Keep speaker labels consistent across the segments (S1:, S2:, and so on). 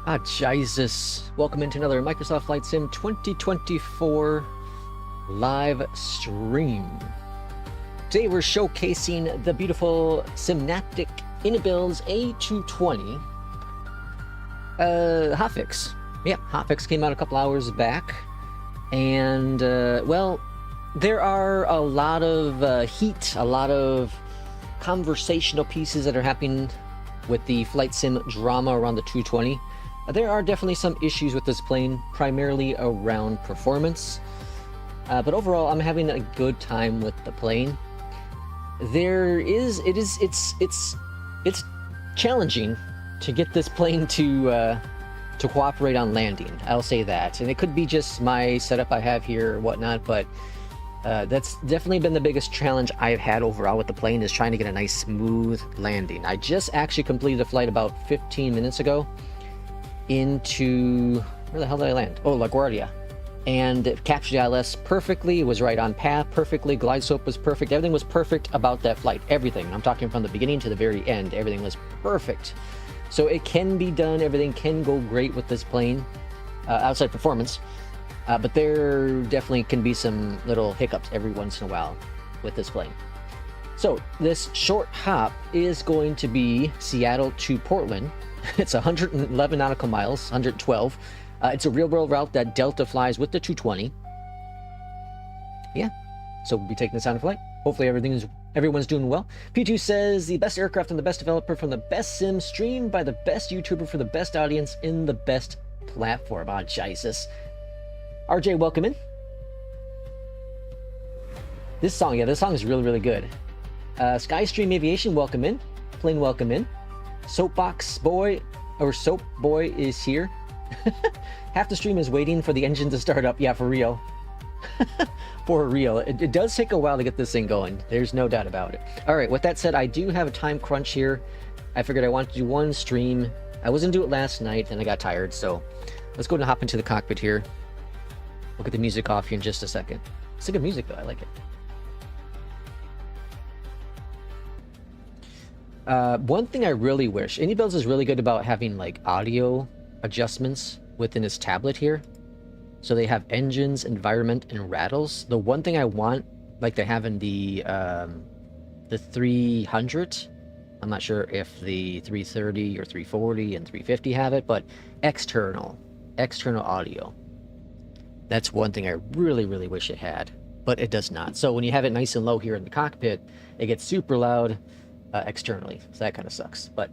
S1: Ah, Jesus. Welcome into another Microsoft Flight Sim 2024 live stream. Today we're showcasing the beautiful Synaptic Inabil's A220 HOTFIX. Yeah, HOTFIX came out a couple hours back. And, well, there are a lot of heat, a lot of conversational pieces that are happening with the flight sim drama around the 220. There are definitely some issues with this plane, primarily around performance. But overall, I'm having a good time with the plane. It's challenging to get this plane to cooperate on landing. I'll say that, and it could be just my setup I have here or whatnot, but that's definitely been the biggest challenge I've had overall with the plane, is trying to get a nice smooth landing. I just actually completed a flight about 15 minutes ago into, where the hell did I land? Oh, LaGuardia. And it captured the ILS perfectly. It was right on path perfectly. Glide slope was perfect. Everything was perfect about that flight. Everything. I'm talking from the beginning to the very end. Everything was perfect. So it can be done. Everything can go great with this plane, outside performance. But there definitely can be some little hiccups every once in a while with this plane. So this short hop is going to be Seattle to Portland. It's 111 nautical miles, 112. It's a real-world route that Delta flies with the 220. Yeah, so we'll be taking this on a flight. Hopefully everyone's doing well. P2 says, the best aircraft and the best developer from the best sim, streamed by the best YouTuber for the best audience in the best platform. Ah, Jesus. RJ, welcome in. This song is really, really good. Skystream Aviation, welcome in. Plane, welcome in. Soapbox Boy, or Soap Boy is here. Half the stream is waiting for the engine to start up. Yeah, for real. For real. It does take a while to get this thing going. There's no doubt about it. All right, with that said, I do have a time crunch here. I figured I wanted to do one stream. I was going to do it last night, and I got tired, so let's go and hop into the cockpit here. We'll get the music off here in just a second. It's a good music, though. I like it. One thing I really wish, Anybuilds is really good about having like audio adjustments within his tablet here. So they have engines, environment, and rattles. The one thing I want, like they have in the 300, I'm not sure if the 330 or 340 and 350 have it, but external audio. That's one thing I really, really wish it had, but it does not. So when you have it nice and low here in the cockpit, it gets super loud externally. So that kind of sucks. But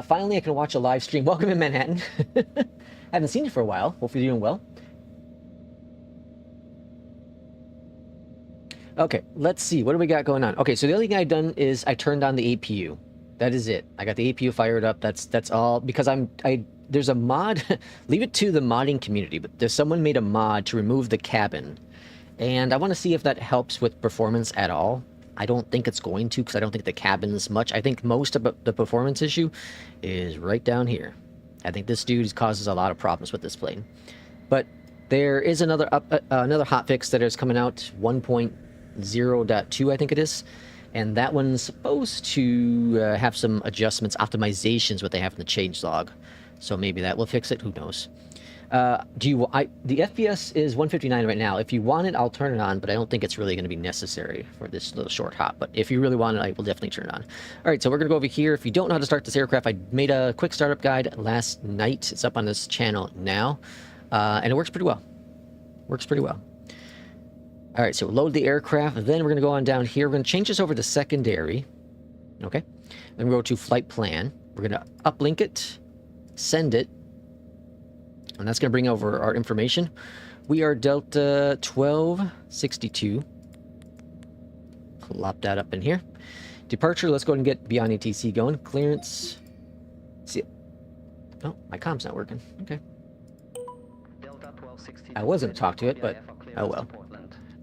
S1: finally, I can watch a live stream. Welcome in, Manhattan. Haven't seen you for a while. Hopefully you're doing well. Okay, let's see. What do we got going on? Okay, so the only thing I've done is I turned on the APU. That is it. I got the APU fired up. That's all, because there's a mod. Leave it to the modding community, but there's someone made a mod to remove the cabin, and I want to see if that helps with performance at all. I don't think it's going to, because I don't think the cabin's much. I think most of the performance issue is right down here. I think this dude causes a lot of problems with this plane. But there is another hotfix that is coming out, 1.0.2, I think it is. And that one's supposed to have some adjustments, optimizations, what they have in the changelog. So maybe that will fix it. Who knows? The FPS is 159 right now. If you want it, I'll turn it on, but I don't think it's really going to be necessary for this little short hop. But if you really want it, I will definitely turn it on. All right, so we're going to go over here. If you don't know how to start this aircraft, I made a quick startup guide last night. It's up on this channel now, and it works pretty well. Works pretty well. All right, so load the aircraft. Then we're going to go on down here. We're going to change this over to secondary. Okay. Then we go to flight plan. We're going to uplink it, send it. And that's going to bring over our information. We are Delta 1262. Plop that up in here. Departure, let's go ahead and get BeyondATC going. Clearance. See it. Oh, my comm's not working. Okay. I was going to talk to it, but oh well.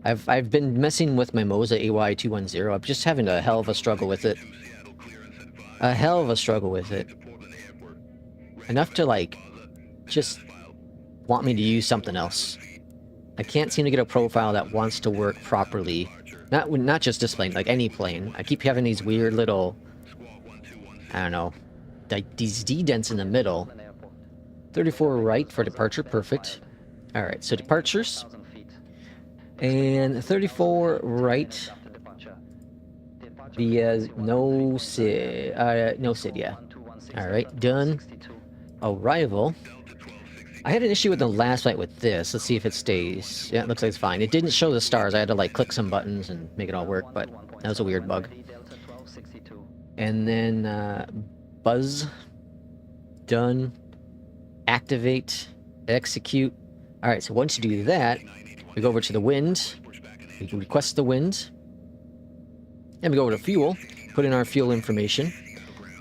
S1: I've been messing with my Moza AY210. I'm just having a hell of a struggle with it. A hell of a struggle with it. Enough to, like, just want me to use something else. I can't seem to get a profile that wants to work properly. Not just this plane, like any plane. I keep having these weird little, I don't know, like these D-dents in the middle 34 right for departure, perfect. All right, so departures. And 34 right via no SID. No SID, yeah. All right, done. Arrival. I had an issue with the last flight with this. Let's see if it stays. Yeah, it looks like it's fine. It didn't show the stars. I had to like click some buttons and make it all work, but that was a weird bug. And then buzz. Done. Activate. Execute. All right, so once you do that, we go over to the wind. We can request the wind. And we go over to fuel. Put in our fuel information.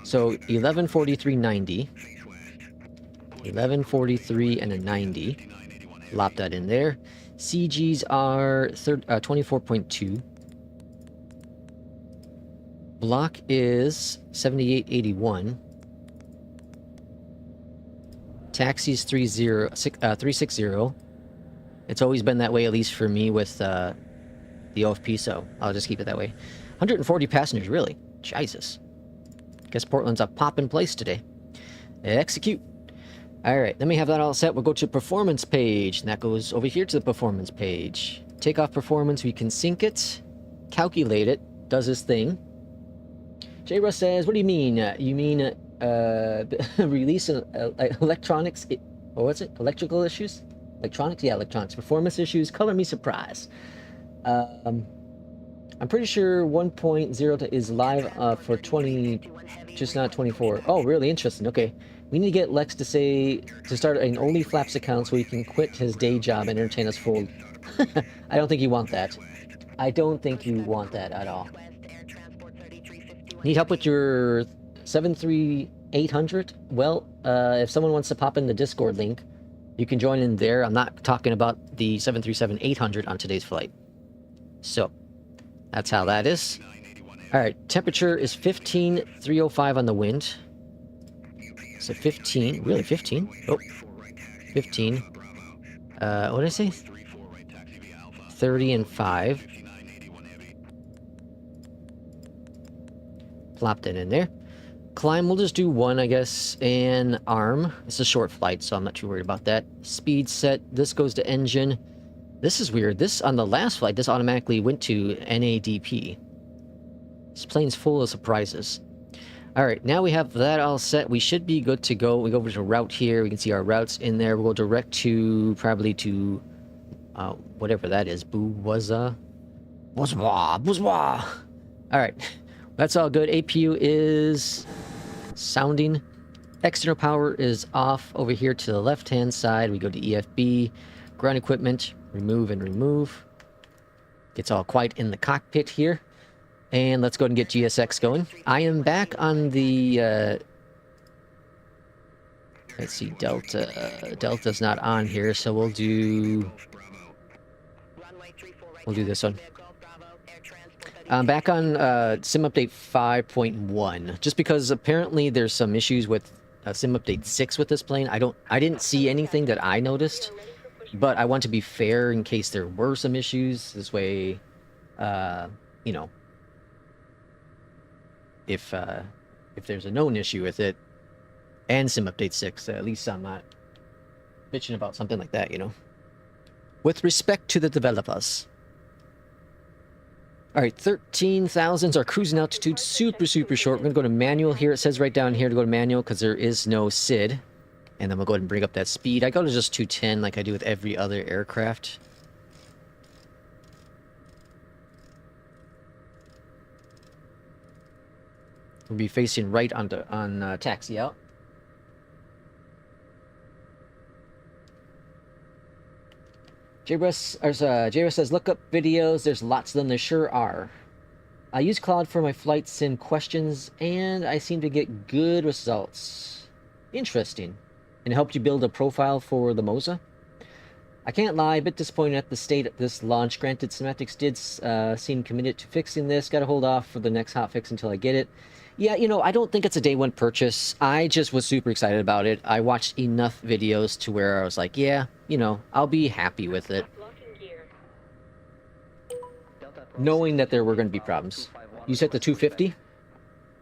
S1: So 1143.90. 1143 and a 90. Lop that in there. CGs are 24.2. Block is 7881. Taxi's 360. It's always been that way, at least for me, with the OFP, so I'll just keep it that way. 140 passengers, really? Jesus. Guess Portland's a poppin' place today. Execute. Alright, then we have that all set. We'll go to performance page, and that goes over here to the performance page. Takeoff performance, we can sync it, calculate it, does this thing. J. Russ says, what do you mean? You mean release electronics, or what's it? Electrical issues? Electronics? Yeah, electronics. Performance issues, color me surprise. I'm pretty sure 1.0 is live for 20, just not 24. Oh, really interesting. Okay. We need to get Lex to start an Only Flaps account so he can quit his day job and entertain us full. I don't think you want that. I don't think you want that at all. Need help with your 73800? Well, if someone wants to pop in the Discord link, you can join in there. I'm not talking about the 737-800 on today's flight. So, that's how that is. Alright, temperature is 15,305 on the wind. So 15, really 15? Oh, 15. What did I say? 30 and 5. Plop that in there. Climb, we'll just do 1, I guess, and arm. It's a short flight, so I'm not too worried about that. Speed set, this goes to engine. This is weird. This, on the last flight, this automatically went to NADP. This plane's full of surprises. Alright, now we have that all set. We should be good to go. We go over to route here. We can see our routes in there. We'll go direct to, probably to, whatever that is. Bouzwa. Alright, that's all good. APU is sounding. External power is off over here to the left-hand side. We go to EFB. Ground equipment, remove and remove. Gets all quiet in the cockpit here. And let's go ahead and get GSX going. I am back on the, let's see, Delta. Delta's not on here, so we'll do this one. I'm back on Sim Update 5.1, just because apparently there's some issues with Sim Update 6 with this plane. I didn't see anything that I noticed, but I want to be fair in case there were some issues. This way, you know, if there's a known issue with it and Sim Update 6, at least I'm not bitching about something like that, you know. With respect to the developers. Alright, 13,000s. Our cruising altitude super short. We're going to go to manual here. It says right down here to go to manual because there is no SID. And then we'll go ahead and bring up that speed. I go to just 210 like I do with every other aircraft. We'll be facing right on taxi out. J-Russ says, look up videos. There's lots of them. There sure are. I use Cloud for my flight sim questions, and I seem to get good results. Interesting. And it helped you build a profile for the Moza? I can't lie, a bit disappointed at the state of this launch. Granted, Semantics did seem committed to fixing this. Gotta hold off for the next hotfix until I get it. Yeah, you know, I don't think it's a day one purchase. I just was super excited about it. I watched enough videos to where I was like, yeah, you know, I'll be happy with it. Knowing that there were going to be problems. You set the 250?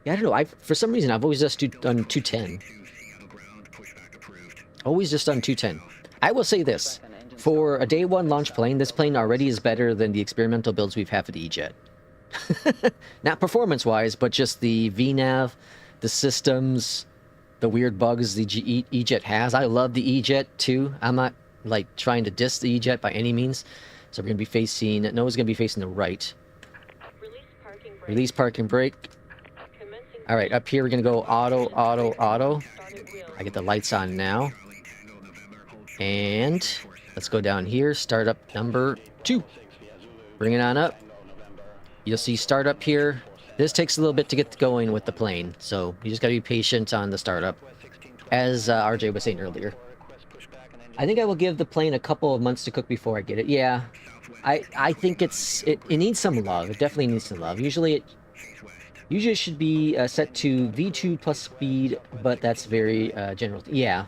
S1: Yeah, I don't know. For some reason, I've always just done 210. Always just on 210. I will say this. For a day one launch plane, this plane already is better than the experimental builds we've had for the EJET. Not performance-wise, but just the VNAV, the systems, the weird bugs the EJET has. I love the EJET too. I'm not like trying to diss the EJET by any means. So we're going to be facing... Noah's going to be facing the right. Release parking brake. Alright, up here we're going to go auto, auto, auto. I get the lights on now. And let's go down here. Startup number 2. Bring it on up. You'll see startup here. This takes a little bit to get going with the plane. So you just got to be patient on the startup. As RJ was saying earlier. I think I will give the plane a couple of months to cook before I get it. Yeah. I think it needs some love. It definitely needs some love. Usually it should be set to V2 plus speed, but that's very general. Yeah.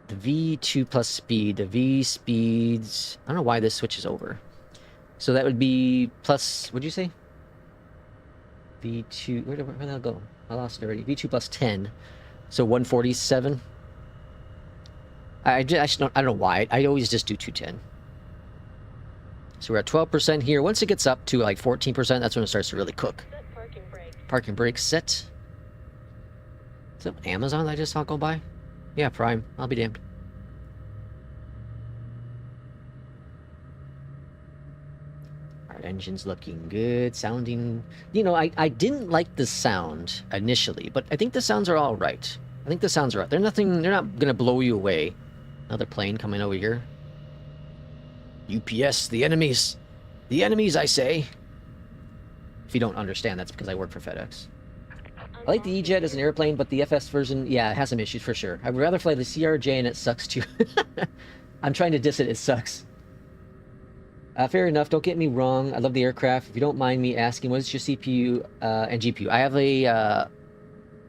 S1: The V2 plus speed. The V speeds... I don't know why this switches over. So that would be plus... What'd you say? V2... Where did that go? I lost it already. V2 plus 10. So 147. I don't know why. I always just do 210. So we're at 12% here. Once it gets up to like 14%, that's when it starts to really cook. Parking brake set. Is it Amazon that I just saw go by? Yeah, Prime. I'll be damned. Our engine's looking good. Sounding... You know, I didn't like the sound initially, but I think the sounds are all right. I think the sounds are right. They're not going to blow you away. Another plane coming over here. UPS, the enemies. The enemies, I say. If you don't understand, that's because I work for FedEx. I like the EJET as an airplane, but the FS version, yeah, it has some issues for sure. I would rather fly the CRJ and it sucks too. I'm trying to diss it, it sucks. Fair enough, don't get me wrong. I love the aircraft. If you don't mind me asking, what is your CPU and GPU? I have a...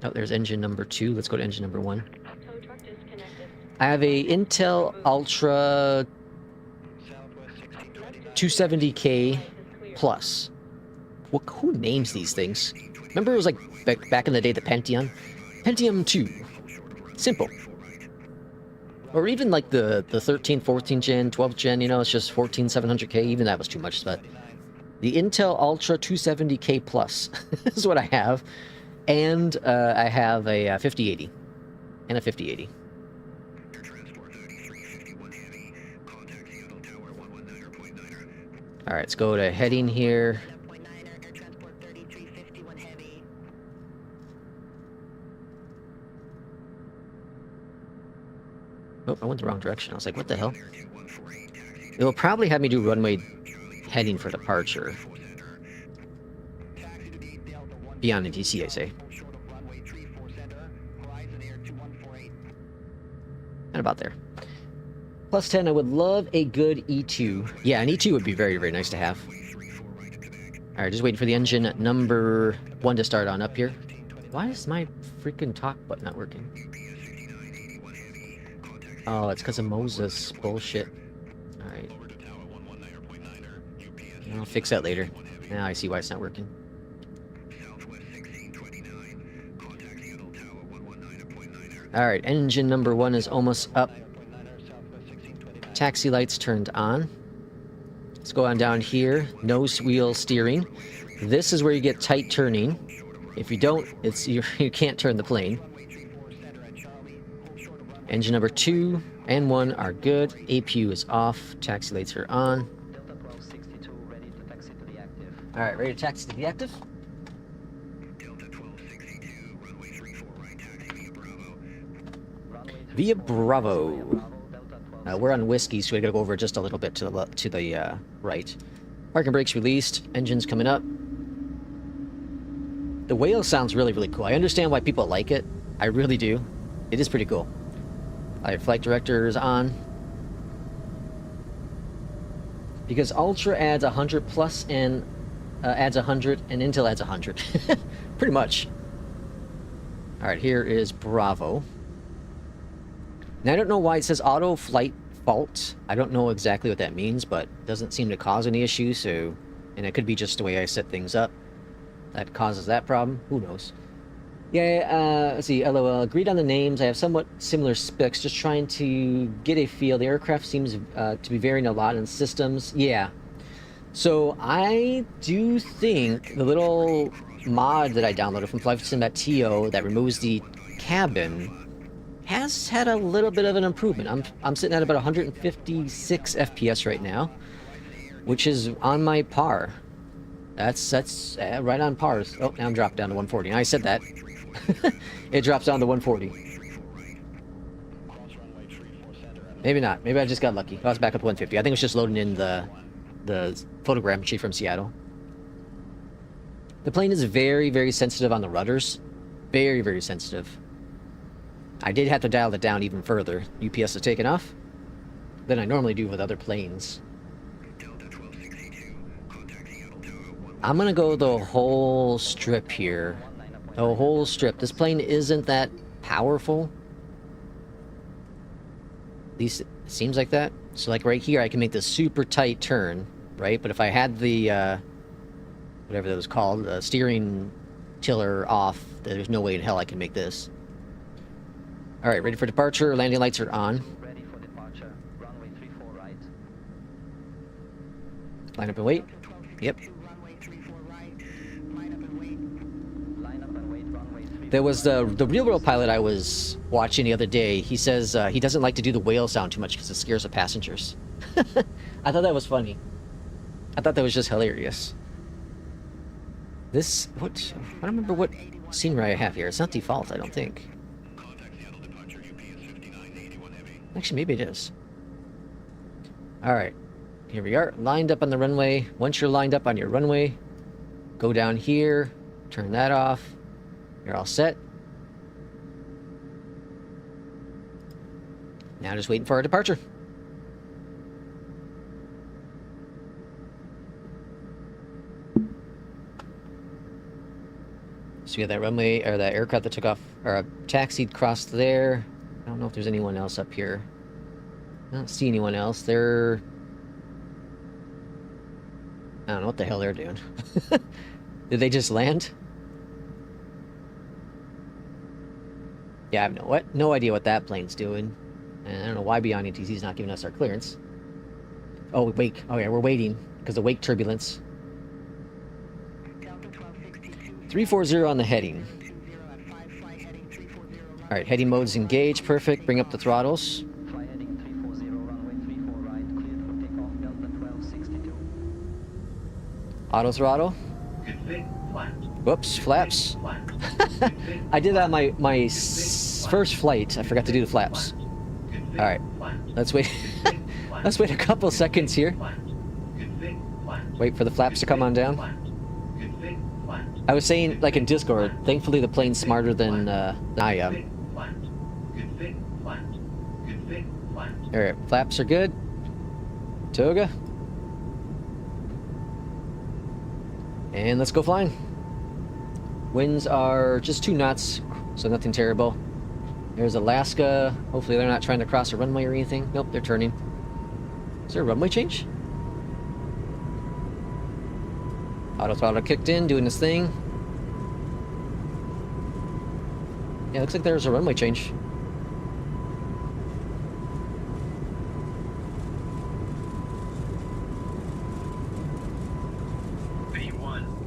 S1: Oh, there's engine number 2. Let's go to engine number 1. I have a Intel Ultra 270K Plus. Who names these things? Remember it was like back in the day, the Pentium? Pentium 2. Simple. Or even like the 13, 14 gen, 12 gen, you know, it's just 14700K. Even that was too much, but the Intel Ultra 270K Plus is what I have. And I have a 5080 and a 5080. Alright, let's go to heading here. Oh, I went the wrong direction. I was like, what the hell? It will probably have me do runway heading for departure. BeyondATC, I say. And about there. Plus 10, I would love a good E2. Yeah, an E2 would be very, very nice to have. Alright, just waiting for the engine number 1 to start on up here. Why is my freaking talk button not working? Oh, it's because of Moza's bullshit. Alright. I'll fix that later. Now I see why it's not working. Alright, engine number 1 is almost up. Taxi lights turned on. Let's go on down here. Nose wheel steering. This is where you get tight turning. If you don't, you can't turn the plane. Engine number 2 and 1 are good. APU is off. Taxi lights are on. Alright, ready to taxi to the active? Via Bravo. We're on whiskey, so we gotta go over just a little bit to the right. Parking brakes released. Engine's coming up. The whale sounds really, really cool. I understand why people like it. I really do. It is pretty cool. Alright, flight director is on. Because Ultra adds 100 plus and adds 100, and Intel adds 100. Pretty much. Alright, here is Bravo. Now, I don't know why it says auto flight fault. I don't know exactly what that means, but it doesn't seem to cause any issues, so... And it could be just the way I set things up that causes that problem. Who knows? Yeah, let's see, LOL. Agreed on the names. I have somewhat similar specs, just trying to get a feel. The aircraft seems to be varying a lot in systems. Yeah. So I do think the little mod that I downloaded from FlightSim.to that removes the cabin has had a little bit of an improvement. I'm sitting at about 156 FPS right now, which is on my par. That's right on par. Oh, now I'm dropped down to 140. I said that. It drops down to 140. Maybe not. Maybe I just got lucky. Oh, it's back up to 150. I think it was just loading in the photogrammetry from Seattle. The plane is very, very sensitive on the rudders. Very, very sensitive. I did have to dial it down even further. UPS is taken off than I normally do with other planes. I'm gonna go the whole strip here. The whole strip. This plane isn't that powerful. At least it seems like that. So like right here, I can make this super tight turn, right? But if I had the, whatever that was called, steering tiller off, there's no way in hell I can make this. All right, ready for departure. Landing lights are on.
S2: Ready for departure. Runway 34 right.
S1: Line up and wait. Yep. There was the real world pilot I was watching the other day. He says he doesn't like to do the whale sound too much because it scares the passengers. I thought that was funny. I thought that was just hilarious. This, what, I don't remember what scenery I have here. It's not default, I don't think. Actually, maybe it is. Alright, here we are, lined up on the runway. Once you're lined up on your runway, go down here, turn that off. You're all set. Now just waiting for our departure. So we got that runway, or that aircraft that took off, or taxied across there. I don't know if there's anyone else up here. I don't see anyone else. They're... I don't know what the hell they're doing. Did they just land? Yeah, I have no idea what that plane's doing. And I don't know why BeyondATC is not giving us our clearance. Oh, wake. Oh yeah, we're waiting because of wake turbulence. 340 on the heading. Alright, heading mode's engaged. Perfect. Bring up the throttles.
S2: Fly heading 340, runway 34 right, cleared for takeoff, Delta 1262.
S1: Auto throttle. Whoops, flaps. I did that on my first flight. I forgot to do the flaps. Alright, let's wait. Let's wait a couple seconds here. Wait for the flaps to come on down. I was saying, like in Discord, thankfully the plane's smarter than I am. Alright, flaps are good. Toga. And let's go flying. Winds are just 2 knots, so nothing terrible. There's Alaska. Hopefully they're not trying to cross a runway or anything. Nope, they're turning. Is there a runway change? Auto throttle kicked in, doing this thing. Yeah, looks like there's a runway change.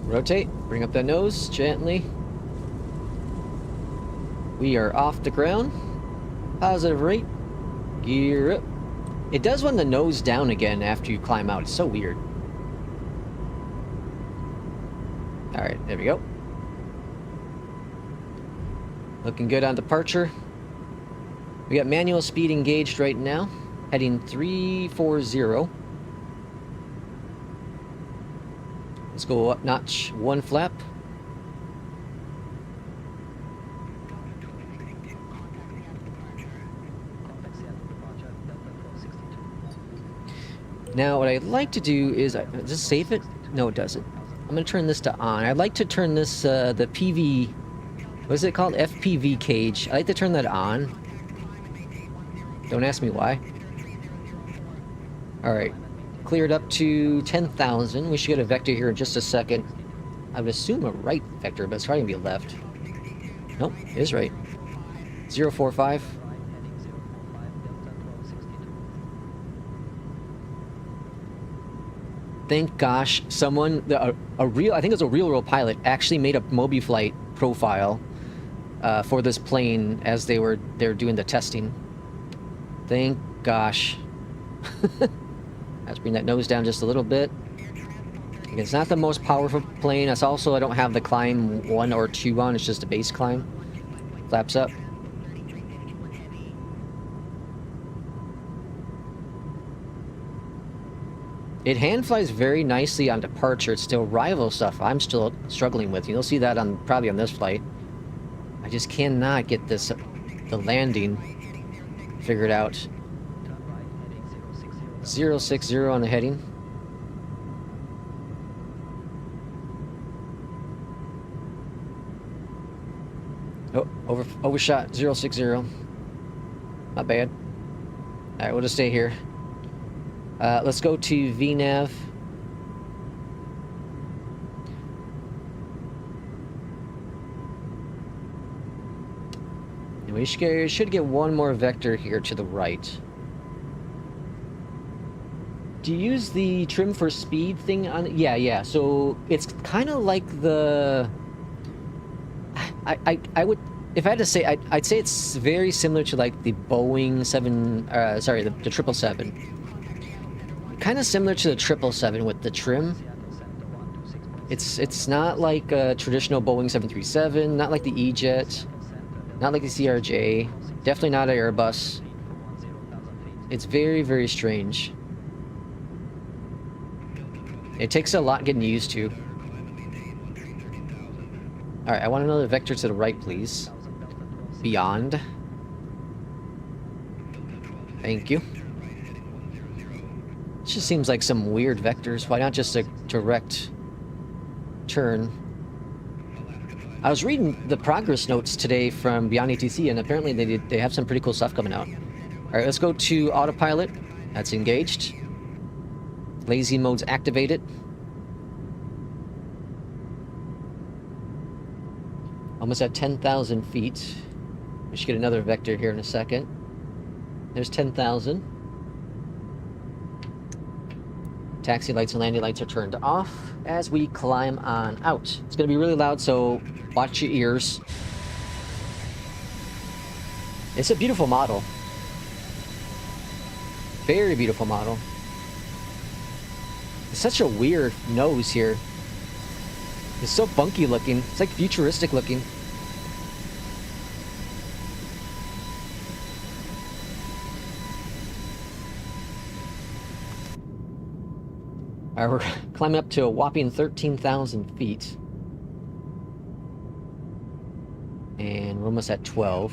S1: Rotate, bring up that nose gently. We are off the ground. Positive rate. Gear up. It does run the nose down again after you climb out. It's so weird. Alright, there we go. Looking good on departure. We got manual speed engaged right now. Heading 340. Let's go up notch 1 flap. Now what I'd like to do is, does this save it? No, it doesn't. I'm going to turn this to on. I'd like to turn this, the PV, what is it called? FPV cage. I'd like to turn that on. Don't ask me why. Alright. Cleared up to 10,000. We should get a vector here in just a second. I would assume a right vector, but it's probably going to be a left. Nope, it is right. 045. Thank gosh, someone, a real, I think it was a real pilot, actually made a Mobiflight profile for this plane as they're doing the testing. Thank gosh. Let's bring that nose down just a little bit. It's not the most powerful plane. It's also, I don't have the climb 1 or 2 on. It's just a base climb. Flaps up. It hand flies very nicely on departure. It's still rival stuff I'm still struggling with. You'll see that on probably on this flight. I just cannot get this the landing figured out. 060 on the heading. Oh, overshot 060. Not bad. Alright, we'll just stay here. Let's go to VNAV. And we should get one more vector here to the right. Do you use the trim for speed thing on it? Yeah. So it's kind of like the... I would... If I had to say, I'd say it's very similar to like the Boeing 7... sorry, the 777. Kind of similar to the 777 with the trim. It's not like a traditional Boeing 737, not like the EJET, not like the CRJ, definitely not an Airbus. It's very, very strange. It takes a lot getting used to. Alright, I want another vector to the right, please. Beyond. Thank you. It just seems like some weird vectors. Why not just a direct turn? I was reading the progress notes today from BeyondATC, and apparently they have some pretty cool stuff coming out. Alright, let's go to autopilot. That's engaged. Lazy mode's activated. Almost at 10,000 feet. We should get another vector here in a second. There's 10,000. Taxi lights and landing lights are turned off as we climb on out. It's going to be really loud, so watch your ears. It's a beautiful model. Very beautiful model. It's such a weird nose here. It's so funky looking. It's like futuristic looking. Alright, we're climbing up to a whopping 13,000 feet. And we're almost at 12.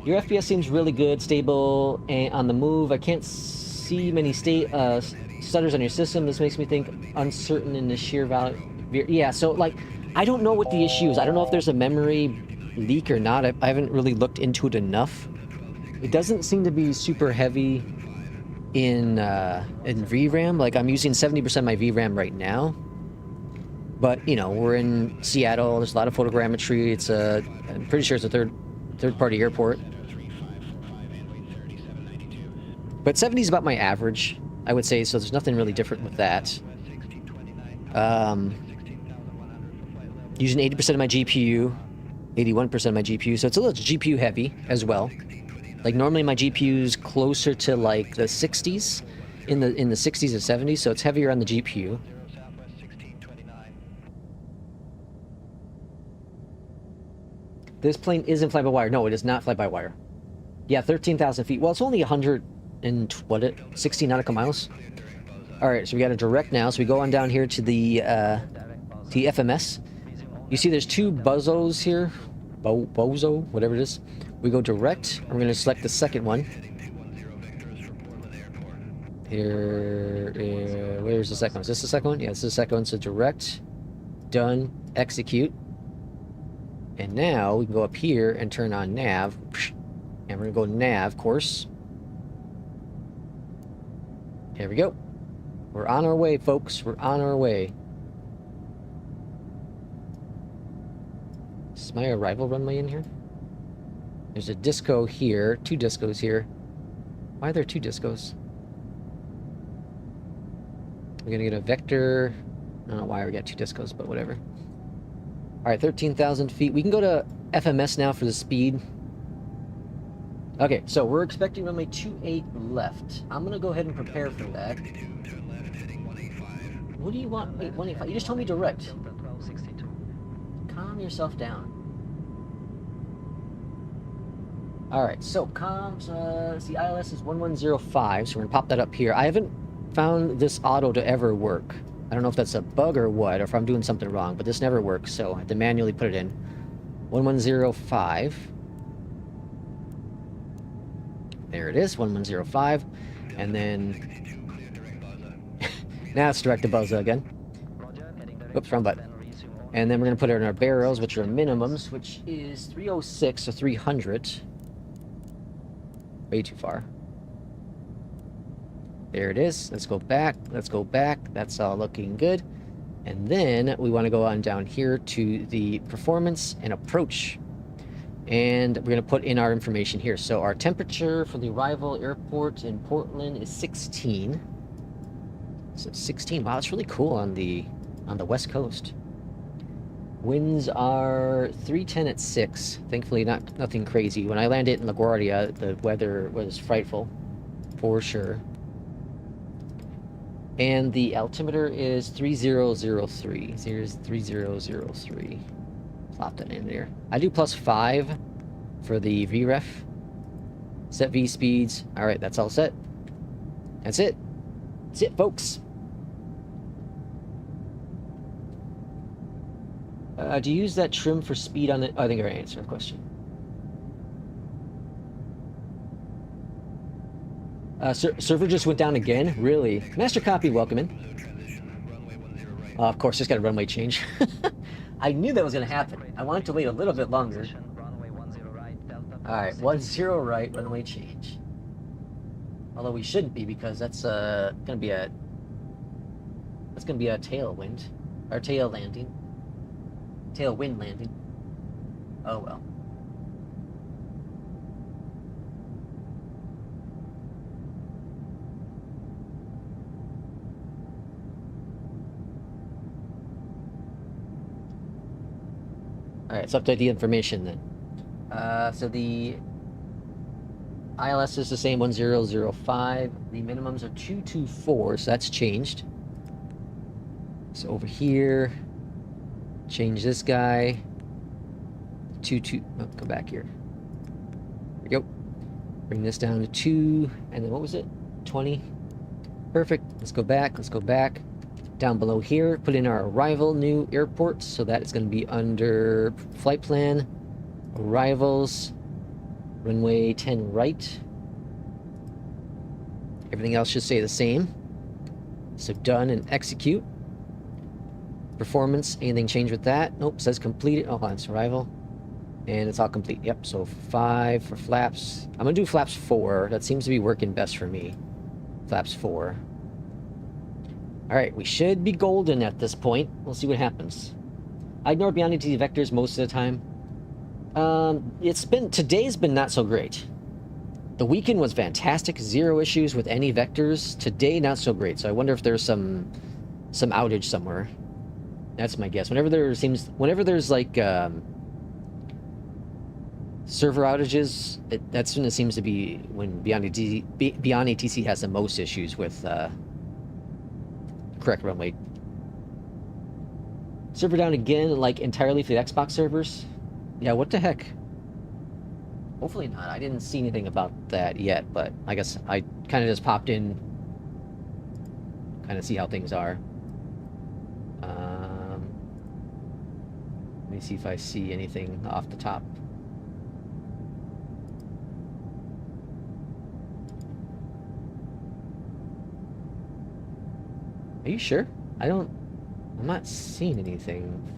S1: Your FPS seems really good, stable, and on the move. I can't see many stutters on your system. This makes me think uncertain in the sheer value. Yeah, so like, I don't know what the issue is. I don't know if there's a memory leak or not. I haven't really looked into it enough. It doesn't seem to be super heavy in VRAM. Like, I'm using 70% of my VRAM right now. But, you know, we're in Seattle. There's a lot of photogrammetry. It's I'm pretty sure it's a third-party airport. But 70 is about my average, I would say, so there's nothing really different with that. Using 80% of my GPU, 81% of my GPU, so it's a little GPU heavy as well. Like, normally my GPU's closer to like the 60s, in the 60s and 70s, so it's heavier on the GPU. This plane isn't fly-by-wire. No, it is not fly-by-wire. Yeah, 13,000 feet. Well, it's only 160 nautical miles. Alright, so we got a direct now. So we go on down here to the FMS. You see there's two Bozos here. Bozo, whatever it is. We go direct. We're going to select the second one. Here, where's the second one? Is this the second one? Yeah, this is the second one. So direct, done, execute. And now we can go up here and turn on nav. And we're going to go nav course. Here we go. We're on our way, folks. We're on our way. my arrival runway in here? There's a disco here, 2 discos here. Why are there 2 discos? We're gonna get a vector. I don't know why we got 2 discos, but whatever. Alright, 13,000 feet. We can go to FMS now for the speed. Okay, so we're expecting runway 28 left. I'm gonna go ahead and prepare for that. What do you want? Wait, 185. You just told me direct.
S2: Delta 1262.
S1: Calm yourself down. Alright, so comms, the ILS is 1105, so we're gonna pop that up here. I haven't found this auto to ever work. I don't know if that's a bug or what, or if I'm doing something wrong, but this never works, so I have to manually put it in. 1105. There it is, 1105. And then... now it's direct to Moza again.
S2: Roger, heading direct.
S1: Oops, wrong button.
S2: Then resume on.
S1: And then we're going to put it in our barrels, which are minimums, which is 306 or 300. Way too far. There it is. Let's go back. Let's go back. That's all looking good. And then we want to go on down here to the performance and approach. And we're going to put in our information here. So our temperature for the arrival airport in Portland is 16. So 16. Wow, it's really cool on the west coast. Winds are 310 at 6. Thankfully, nothing crazy. When I landed in LaGuardia, the weather was frightful, for sure. And the altimeter is 3003. Here's 3003. Plop that in there. I do +5 for the VREF. Set V speeds. All right, that's all set. That's it. That's it, folks. Do you use that trim for speed on it? Oh, I think I already answered the question. Server just went down again? Really? Master copy, welcome in. Of course, just got a runway change. I knew that was going to happen. I wanted to wait a little bit longer.
S2: Position, runway 10 right, Delta
S1: Alright, 10 right, runway change. Although we shouldn't be, because that's gonna be a tailwind. Or tail landing. Tailwind landing. Oh well. Alright, let's update the information then. So the ILS is the same, 1005. The minimums are 224, so that's changed. So over here, change this guy. 22. Oh, come back here. There we go. Bring this down to 2, and then what was it? 20. Perfect. Let's go back. Let's go back. Down below here, put in our arrival new airport, so that is going to be under flight plan, arrivals, runway 10 right. Everything else should stay the same. So done and execute. Performance, anything change with that? Nope, says completed. Oh, it's arrival. And it's all complete. Yep, so 5 for flaps. I'm going to do flaps 4. That seems to be working best for me. Flaps 4. Alright, we should be golden at this point. We'll see what happens. I ignore BeyondATC vectors most of the time. Today's been not so great. The weekend was fantastic, 0 issues with any vectors. Today, not so great. So I wonder if there's some outage somewhere. That's my guess. Whenever there's like server outages, that's when it seems to be when BeyondATC has the most issues with correct runway. Server down again, like entirely for the Xbox servers. Yeah, what the heck? Hopefully not. I didn't see anything about that yet, but I guess I kind of just popped in, kind of see how things are. Let me see if I see anything off the top. Are you sure? I'm not seeing anything.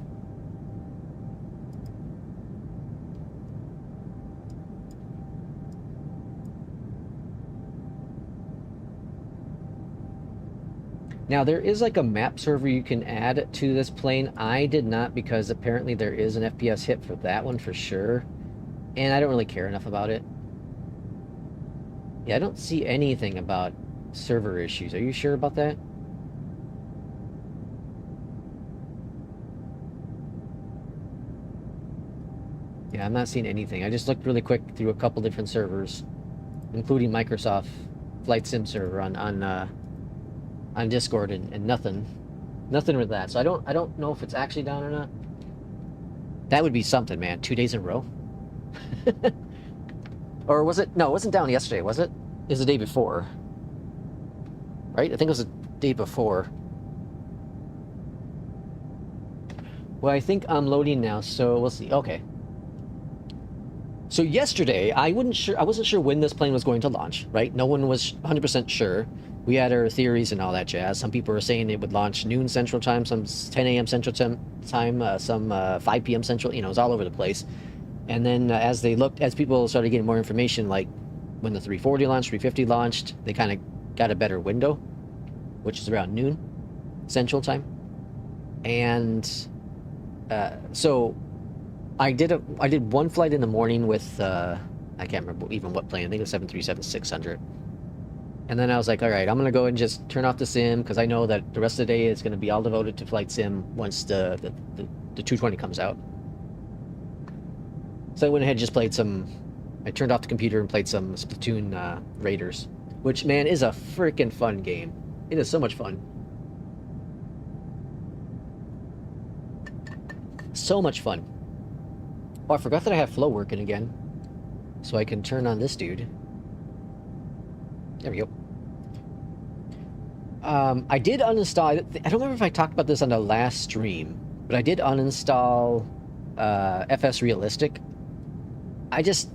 S1: Now, there is like a map server you can add to this plane. I did not because apparently there is an FPS hit for that one for sure. And I don't really care enough about it. Yeah, I don't see anything about server issues. Are you sure about that? Yeah, I'm not seeing anything. I just looked really quick through a couple different servers, including Microsoft Flight Sim server on Discord, and nothing with that. So I don't know if it's actually down or not. That would be something, man. 2 days in a row. Or was it? No, it wasn't down yesterday, was it? It was the day before. Right? I think it was the day before. Well, I think I'm loading now, so we'll see. Okay. So yesterday, I wasn't sure when this plane was going to launch, right? No one was 100% sure. We had our theories and all that jazz. Some people were saying it would launch noon Central Time, some 10 a.m. Central Time, some 5 p.m. Central. You know, it was all over the place. And then as people started getting more information, like when the 340 launched, 350 launched, they kind of got a better window, which is around noon Central Time. And so I did one flight in the morning with I can't remember even what plane. I think it was 737-600. And then I was like, all right, I'm gonna go and just turn off the sim because I know that the rest of the day is gonna be all devoted to flight sim once the 220 comes out. So I went ahead and just played I turned off the computer and played some Splatoon Raiders, which, man, is a freaking fun game. It is so much fun. So much fun. Oh, I forgot that I have flow working again. So I can turn on this dude. There we go. I did uninstall... I don't remember if I talked about this on the last stream, but I did uninstall FS Realistic. It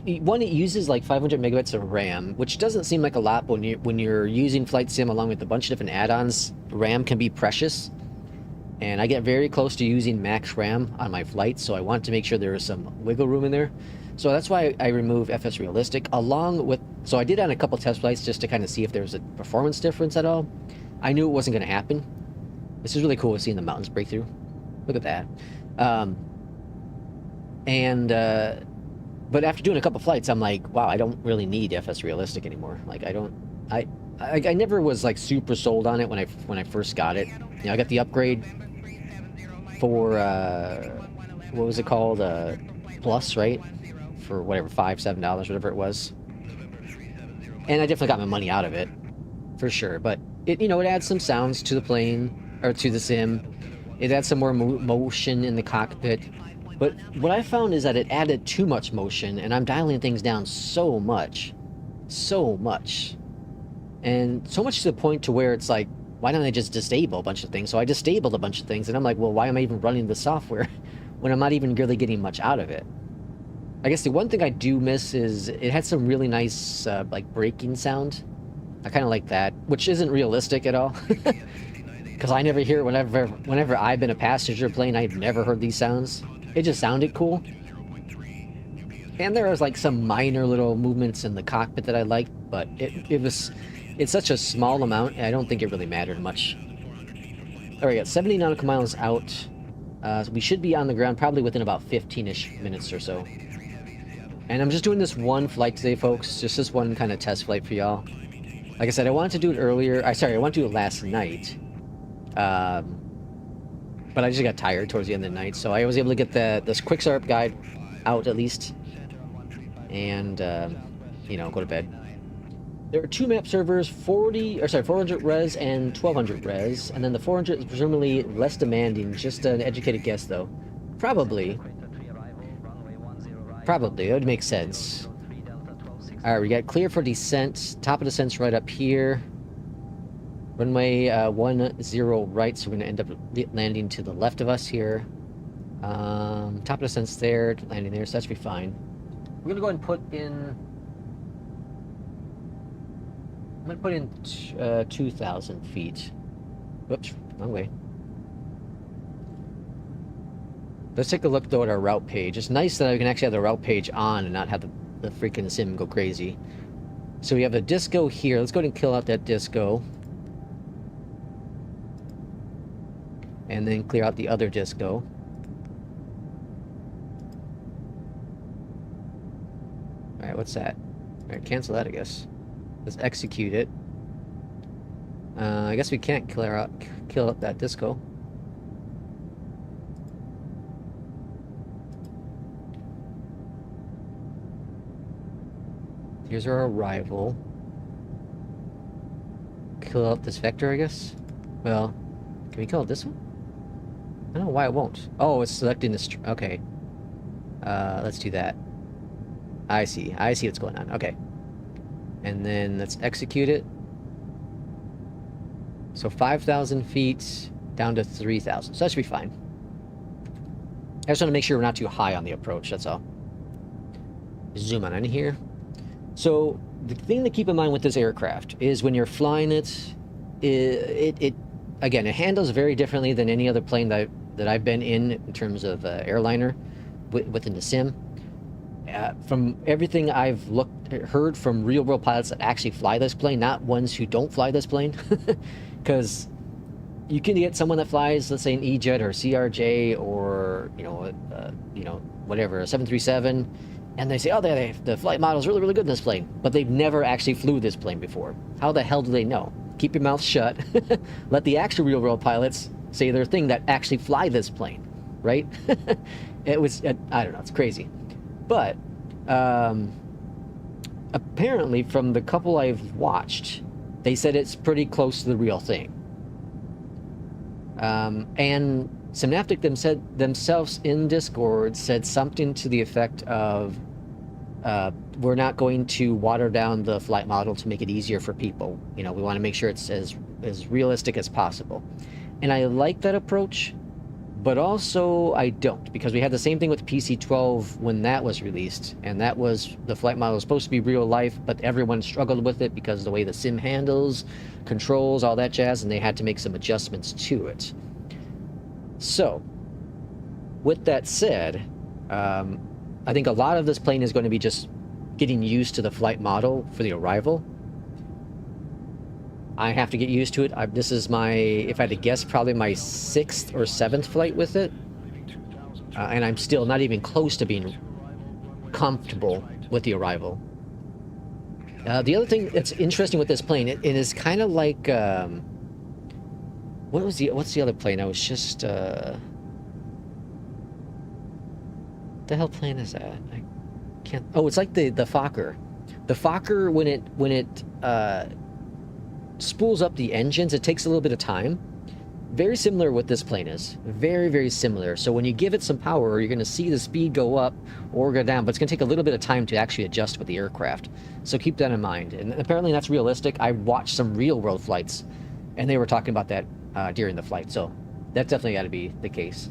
S1: uses like 500 megabytes of RAM, which doesn't seem like a lot, but when you're using Flight Sim along with a bunch of different add-ons, RAM can be precious. And I get very close to using max RAM on my flights, so I want to make sure there is some wiggle room in there. So that's why I remove FS Realistic along with... So I did on a couple test flights just to kind of see if there was a performance difference at all. I knew it wasn't going to happen. This is really cool seeing the mountains break through. Look at that. But after doing a couple flights, I'm like, wow, I don't really need FS Realistic anymore. Like, I never was like super sold on it when I first got it. You know, I got the upgrade for what was it called? Plus, right? For whatever, $5, $7, whatever it was. And I definitely got my money out of it, for sure. But it adds some sounds to the plane or to the sim. It adds some more motion in the cockpit. But what I found is that it added too much motion, and I'm dialing things down so much. And so much to the point to where it's like, why don't I just disable a bunch of things? So I disabled a bunch of things, and I'm like, well, why am I even running the software when I'm not even really getting much out of it? I guess the one thing I do miss is it had some really nice, like, braking sound. I kind of like that, which isn't realistic at all. Because I never hear it whenever I've been a passenger plane, I've never heard these sounds. It just sounded cool. And there was like some minor little movements in the cockpit that I liked, but it's such a small amount, I don't think it really mattered much. All right, we got 70 nautical miles out. So we should be on the ground probably within about 15-ish minutes or so. And I'm just doing this one flight today, folks. Just this one kind of test flight for y'all. Like I said, I wanted to do it earlier. I wanted to do it last night. But I just got tired towards the end of the night, so I was able to get this quick startup guide out at least, and go to bed. There are two map servers, 400 res and 1200 res, and then the 400 is presumably less demanding. Just an educated guess, though. Probably. That would make sense. All right, we got clear for descent. Top of descent's right up here. Runway 10 right, so we're gonna end up landing to the left of us here. Top of descent's there, landing there, so that should be fine. We're gonna go ahead and put in... I'm gonna put in 2,000 feet. Whoops, wrong way. Let's take a look, though, at our route page. It's nice that I can actually have the route page on and not have the freaking sim go crazy. So we have a disco here. Let's go ahead and kill out that disco. and then clear out the other disco. Alright, what's that? Alright, cancel that, I guess. Let's execute it. I guess we can't kill up that disco. Here's our arrival. Kill out this vector, I guess? Well, can we kill out this one? I don't know why it won't. Oh, it's selecting this. Okay. Let's do that. I see. I see what's going on. Okay. And then let's execute it. So 5,000 feet down to 3,000. So that should be fine. I just want to make sure we're not too high on the approach, that's all. Zoom on in here. So the thing to keep in mind with this aircraft is when you're flying it, again, it handles very differently than any other plane that I've been in terms of airliner within the sim. From everything I've heard from real-world pilots that actually fly this plane, not ones who don't fly this plane, because you can get someone that flies, let's say, an EJET or CRJ or whatever, a 737, and they say, oh, the flight model is really, really good in this plane, but they've never actually flew this plane before. How the hell do they know? Keep your mouth shut. Let the actual real-world pilots say their thing that actually fly this plane, right? I don't know, it's crazy. But apparently, from the couple I've watched, they said it's pretty close to the real thing. And Synaptic themselves in Discord said something to the effect of, we're not going to water down the flight model to make it easier for people. You know, we want to make sure it's as realistic as possible. And I like that approach. But also, I don't, because we had the same thing with PC-12 when that was released, and that was, the flight model was supposed to be real life, but everyone struggled with it because of the way the sim handles, controls, all that jazz, and they had to make some adjustments to it. So, with that said, I think a lot of this plane is going to be just getting used to the flight model for the arrival. I have to get used to it. This is my, if I had to guess, probably my 6th or 7th flight with it. And I'm still not even close to being comfortable with the arrival. The other thing that's interesting with this plane, it is kind of like, what's the other plane? I was just, what the hell plane is that? I can't, oh, it's like the Fokker. The Fokker, when it spools up the engines, it takes a little bit of time. Very similar what this plane is. Very, very similar. So when you give it some power, you're going to see the speed go up or go down, but it's going to take a little bit of time to actually adjust with the aircraft. So keep that in mind. And apparently that's realistic. I watched some real-world flights, and they were talking about that during the flight. So that's definitely got to be the case.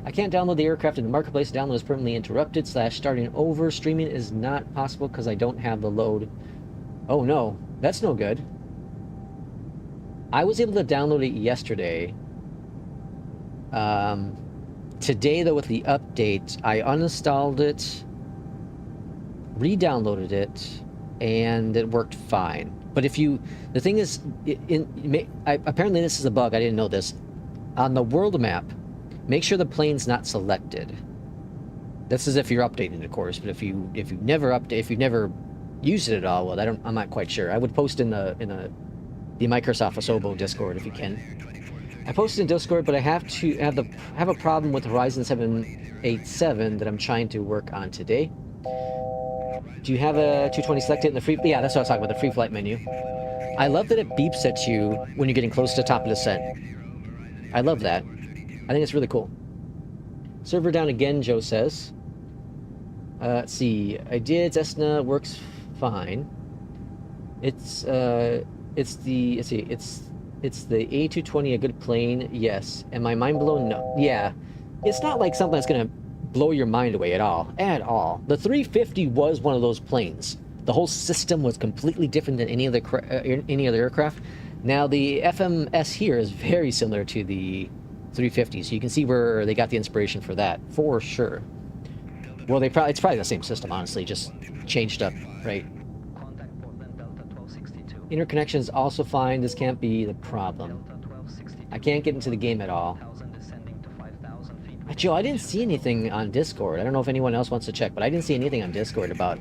S1: I can't download the aircraft in the marketplace. Download is permanently interrupted / starting over. Streaming is not possible because I don't have the load. Oh no, that's no good. I was able to download it yesterday. Today, though, with the update, I uninstalled it, re-downloaded it, and it worked fine. But if you, the thing is, apparently this is a bug. I didn't know this. On the world map, make sure the plane's not selected. That's as if you're updating, of course. But if you never update, if you've never used it at all, well, I'm not quite sure. I would post in the Microsoft FSFO Discord if you can. I posted in Discord, but I have a problem with Horizon 787 that I'm trying to work on today. Do you have a 220 selected in the free? Yeah, that's what I was talking about, the free flight menu. I love that it beeps at you when you're getting close to the top of descent. I love that. I think it's really cool. Server down again, Joe says. Let's see. I did. Cessna works fine. It's the A220 a good plane? Yes. Am I mind blown? No. Yeah. It's not like something that's gonna blow your mind away at all. At all. The 350 was one of those planes. The whole system was completely different than any other aircraft. Now the FMS here is very similar to the 350, so you can see where they got the inspiration for that, for sure. Well, it's probably the same system, honestly, just changed up, right? Interconnection is also fine. This can't be the problem. I can't get into the game at all. Joe, I didn't see anything on Discord. I don't know if anyone else wants to check, but I didn't see anything on Discord about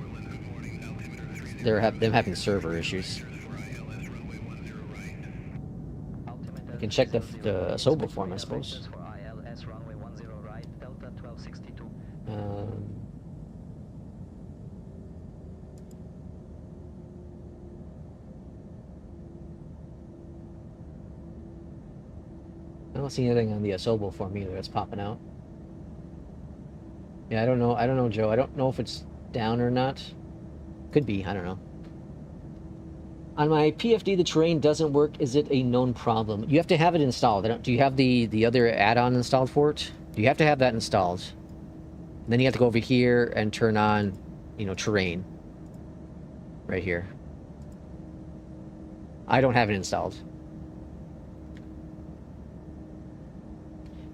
S1: them having server issues. I can check the Sobo form, I suppose. I don't see anything on the Sobo form either that's popping out. Yeah, I don't know, Joe. I don't know if it's down or not. Could be, I don't know. On my PFD, the terrain doesn't work. Is it a known problem? You have to have it installed. Do you have the other add-on installed for it? You have to have that installed. Then you have to go over here and turn on, you know, terrain. Right here. I don't have it installed.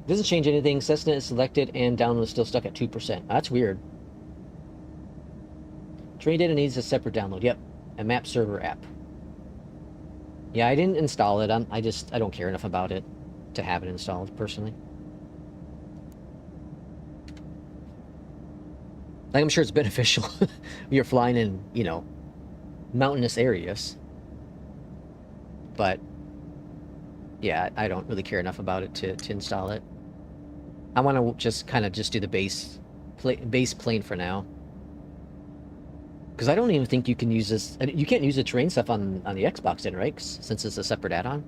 S1: Doesn't change anything. Cessna is selected and download is still stuck at 2%. That's weird. Terrain data needs a separate download. Yep. A map server app. Yeah, I didn't install it. I don't care enough about it to have it installed, personally. Like, I'm sure it's beneficial when you're flying in, you know, mountainous areas. But, yeah, I don't really care enough about it to install it. I want to just kind of do the base plane for now. Because I don't even think you can use this. You can't use the terrain stuff on the Xbox then, right? Since it's a separate add-on.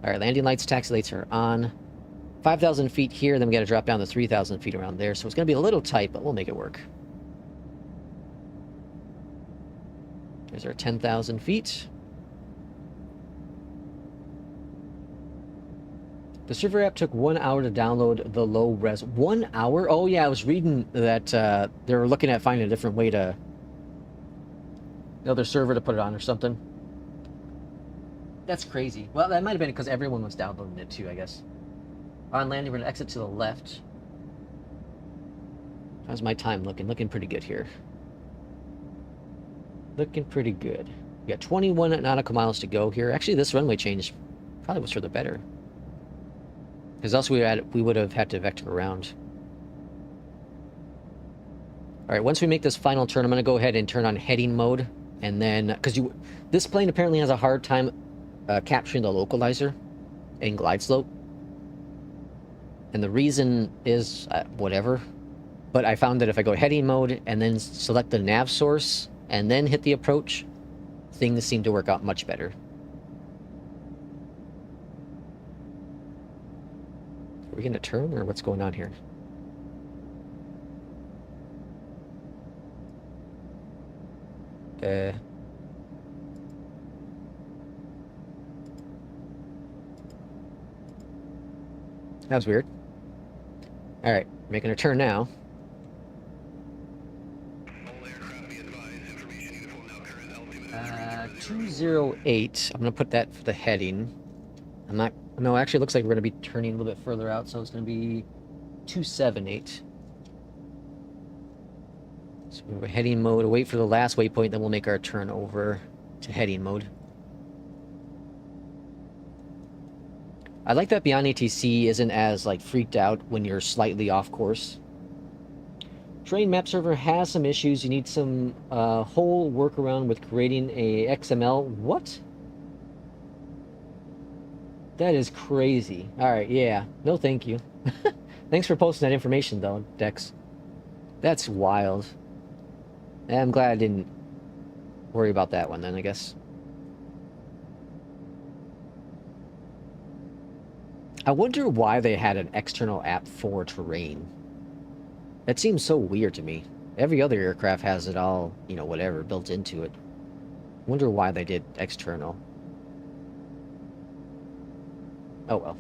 S1: Alright, landing lights, taxi lights are on. 5,000 feet here, then we got to drop down to 3,000 feet around there. So it's going to be a little tight, but we'll make it work. There's our 10,000 feet. The server app took 1 hour to download the low res. 1 hour? Oh yeah, I was reading that they were looking at finding a different way to... another server to put it on or something. That's crazy. Well, that might have been because everyone was downloading it too, I guess. On landing, we're going to exit to the left. How's my time looking? Looking pretty good here. Looking pretty good. We got 21 nautical miles to go here. Actually, this runway change probably was for the better. Because else we would have had to vector around. Alright, once we make this final turn, I'm going to go ahead and turn on heading mode. And then, because this plane apparently has a hard time capturing the localizer and glide slope. And the reason is whatever. But I found that if I go heading mode and then select the nav source and then hit the approach, things seem to work out much better. Are we going to turn or what's going on here? That was weird. Alright, making a turn now. Uh, 208. I'm going to put that for the heading. I'm not... No, actually, it looks like we're going to be turning a little bit further out, so it's going to be 278. So we have a heading mode. We'll wait for the last waypoint, then we'll make our turn over to heading mode. I like that BeyondATC isn't as, like, freaked out when you're slightly off course. Terrain map server has some issues. You need some whole workaround with creating a XML. What? That is crazy. Alright, yeah. No, thank you. Thanks for posting that information, though, Dex. That's wild. I'm glad I didn't worry about that one, then, I guess. I wonder why they had an external app for terrain. That seems so weird to me. Every other aircraft has it all, you know, whatever, built into it. I wonder why they did external. Oh well.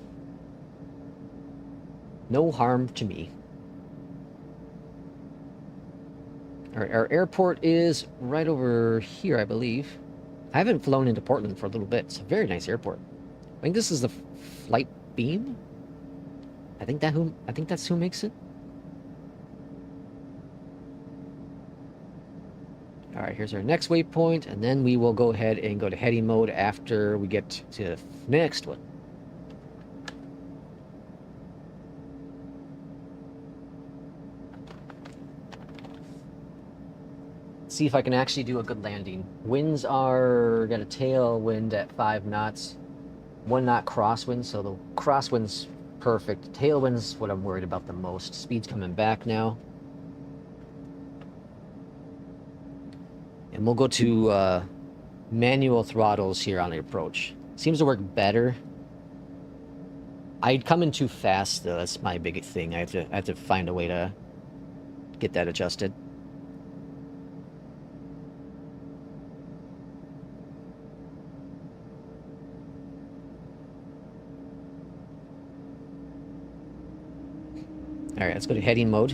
S1: No harm to me. Alright, our airport is right over here, I believe. I haven't flown into Portland for a little bit. It's a very nice airport. I think this is the flight beam. I think that's who makes it. Alright, here's our next waypoint, and then we will go ahead and go to heading mode after we get to the next one. see if I can actually do a good landing. Winds are, got a tailwind at 5 knots. 1 knot crosswind, so the crosswind's perfect. Tailwind's what I'm worried about the most. Speed's coming back now. And we'll go to manual throttles here on the approach. Seems to work better. I'd come in too fast though. That's my big thing. I have to find a way to get that adjusted. All right, let's go to heading mode.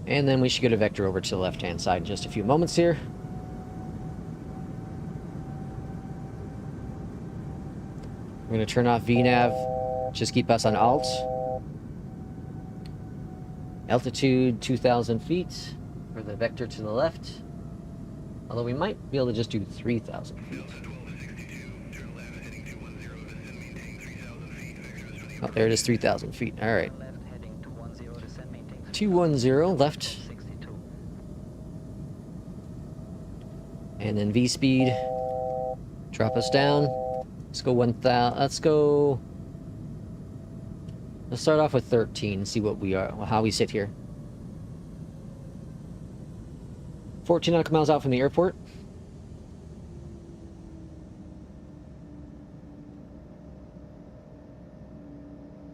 S1: And then we should get a vector over to the left-hand side in just a few moments here. We're going to turn off VNav. Just keep us on alt. Altitude 2,000 feet for the vector to the left. Although we might be able to just do 3,000 feet. Oh, there it is, 3,000 feet. All right. 210 left. And then V speed. Drop us down. Let's go 1,000. Let's start off with 13. See what we are, how we sit here. 14 nautical miles out from the airport.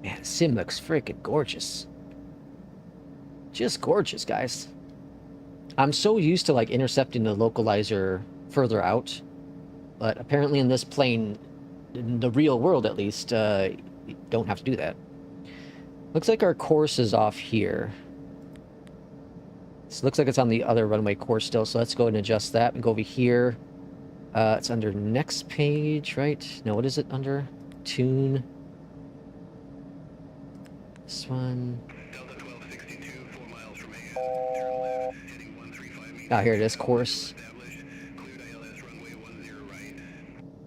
S1: Man, sim looks freaking gorgeous. Just gorgeous, guys. I'm so used to like intercepting the localizer further out, but apparently in this plane, in the real world at least, you don't have to do that. Looks like our course is off here. So it looks like it's on the other runway course still, so let's go ahead and adjust that and go over here. It's under next page, right? No, what is it under? Tune. This one. Ah, here it is, course.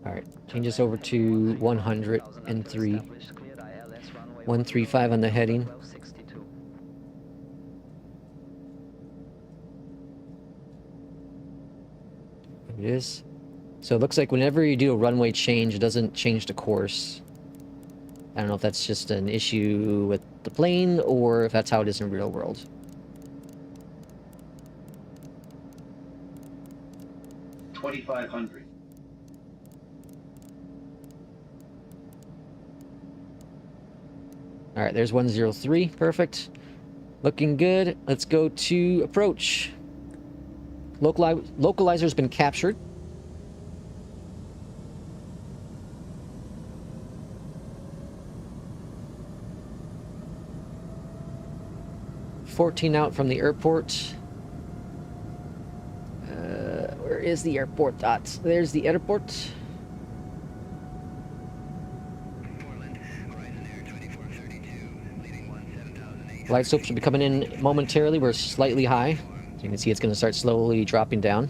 S1: Alright, change this over to 103. 135 on the heading. It is. So it looks like whenever you do a runway change, it doesn't change the course. I don't know if that's just an issue with the plane or if that's how it is in real world.
S3: $2,500.
S1: All right, there's 103. Perfect. Looking good. Let's go to approach. Localizer's been captured. $14 out from the airport. Where is the airport dot? There's the airport. Light slope should be coming in momentarily. We're slightly high. So you can see it's going to start slowly dropping down.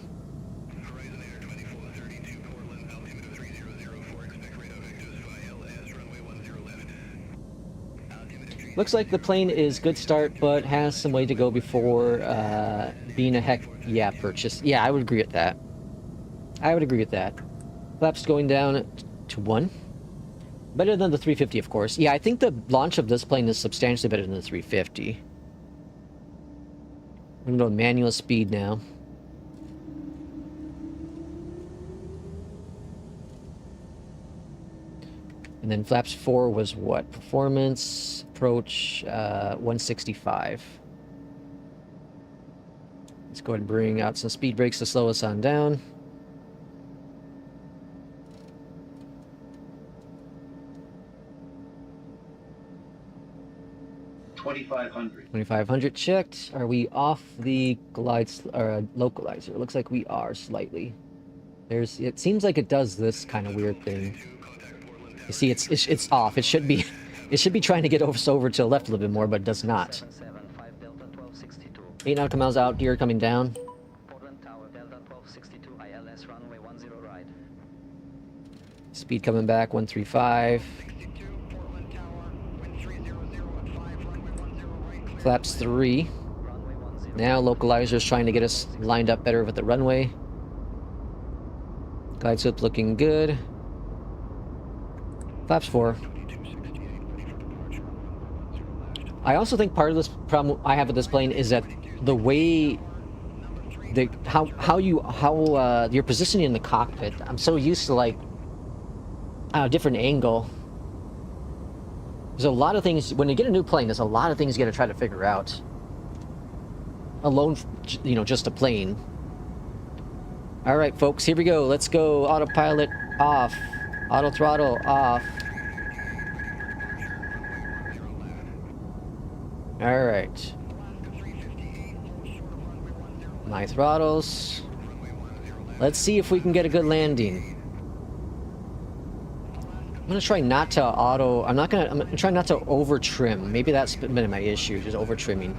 S1: Looks like the plane is good start, but has some way to go before being a purchase. Yeah, I would agree with that. I would agree with that. Flaps going down to 1. Better than the 350, of course. Yeah, I think the launch of this plane is substantially better than the 350. I'm going to go manual speed now. And then flaps 4 was what? Performance, approach, 165. Let's go ahead and bring out some speed brakes to slow us on down. $2,500 checked. Are we off the localizer? It looks like we are slightly. It seems like it does this kind of weird thing. You see, it's off. It should be trying to get over to the left a little bit more, but it does not. 8 nautical miles out here, coming down. Speed coming back, 135. Flaps 3.
S2: Runway 10.
S1: Now localizer's trying to get us lined up better with the runway. Glide slope looking good. Flaps 4. I also think part of this problem I have with this plane is that the way how you're positioning in the cockpit. I'm so used to like a different angle. There's a lot of things when you get a new plane. There's a lot of things you got to try to figure out. Alone, you know, just a plane. All right, folks, here we go. Let's go. Autopilot off. Auto throttle off. All right. My throttles. Let's see if we can get a good landing. I'm gonna try not to auto. I'm gonna try not to over trim. Maybe that's been my issue, just over trimming.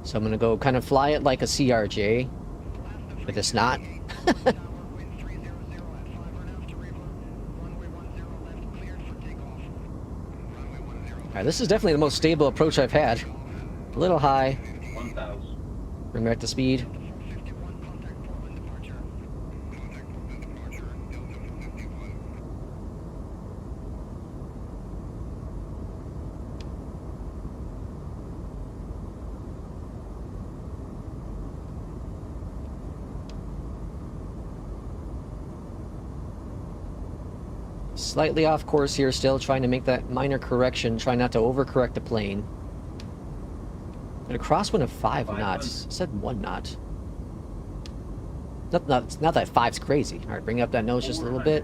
S1: So I'm gonna go kind of fly it like a CRJ, but it's not. Alright, this is definitely the most stable approach I've had. A little high.
S3: 1000.
S1: Bring back the speed. Slightly off course here still, trying to make that minor correction, trying not to overcorrect the plane. And a crosswind of 5 knots. It said 1 knot. Not that 5's crazy. Alright, bring up that nose just a little bit.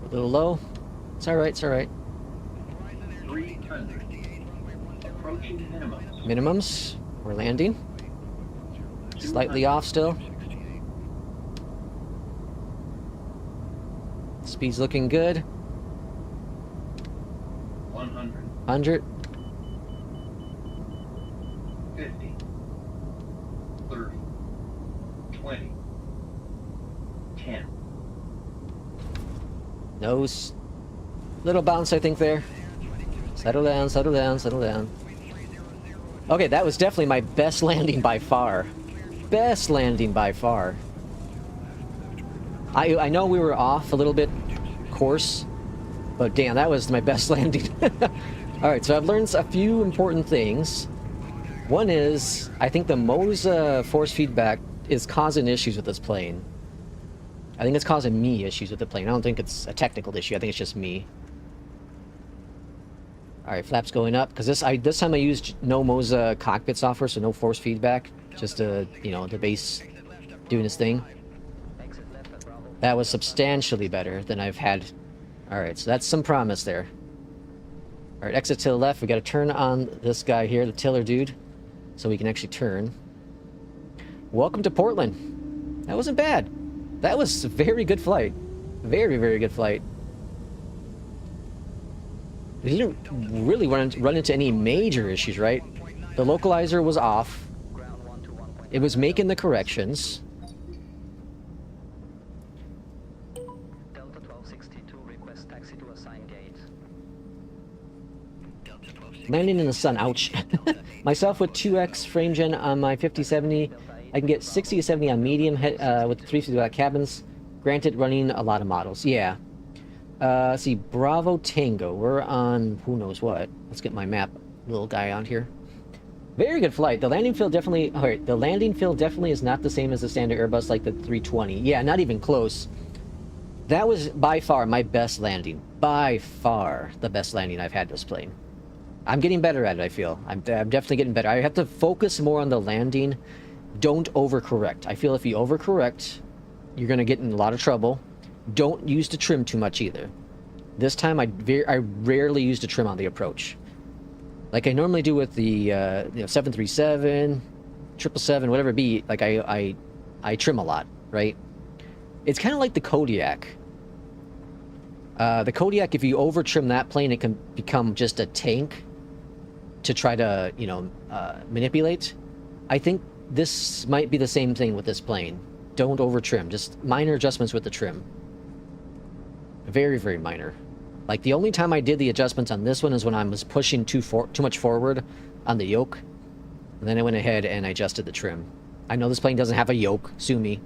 S1: A little low. It's alright, it's alright.
S3: 300. Approaching minimums.
S1: Minimums. We're landing. Slightly off still. Speed's looking good.
S3: 100.
S1: 100.
S3: 50. 30. 20. 10.
S1: Nose. Little bounce, I think, there. Settle down, settle down, settle down. Okay, that was definitely my best landing by far. Best landing by far. I know we were off a little bit course, but damn, that was my best landing. Alright, so I've learned a few important things. One is, I think the Moza force feedback is causing issues with this plane. I think it's causing me issues with the plane. I don't think it's a technical issue. I think it's just me. Alright, flaps going up. Because this time I used no Moza cockpit software, so no force feedback. Just, you know, the base doing its thing. That was substantially better than I've had. Alright, so that's some promise there. Alright, exit to the left. We gotta turn on this guy here, the tiller dude, so we can actually turn. Welcome to Portland. That wasn't bad. That was a very good flight. Very, very good flight. We didn't really run into any major issues, right? The localizer was off. It was making the corrections. Landing in the sun, ouch. Myself with 2x frame gen on my 5070, I can get 60 to 70 on medium with the 350 cabins. Granted, running a lot of models. Yeah. Let's see, Bravo Tango. We're on who knows what. Let's get my map, little guy on here. Very good flight. The landing field definitely. Alright, the landing field definitely is not the same as the standard Airbus like the 320. Yeah, not even close. That was by far my best landing. By far the best landing I've had this plane. I'm getting better at it, I feel. I'm definitely getting better. I have to focus more on the landing. Don't overcorrect. I feel if you overcorrect, you're going to get in a lot of trouble. Don't use the trim too much either. This time, I rarely use the trim on the approach. Like I normally do with the you know, 737, 777, whatever it be. Like I trim a lot, right? It's kind of like the Kodiak. The Kodiak, if you over trim that plane, it can become just a tank to try to, you know, manipulate. I think this might be the same thing with this plane. don't over trim. Just minor adjustments with the trim. Very, very minor. Like, the only time I did the adjustments on this one is when I was pushing too much forward on the yoke. And then I went ahead and I adjusted the trim. I know this plane doesn't have a yoke. Sue me.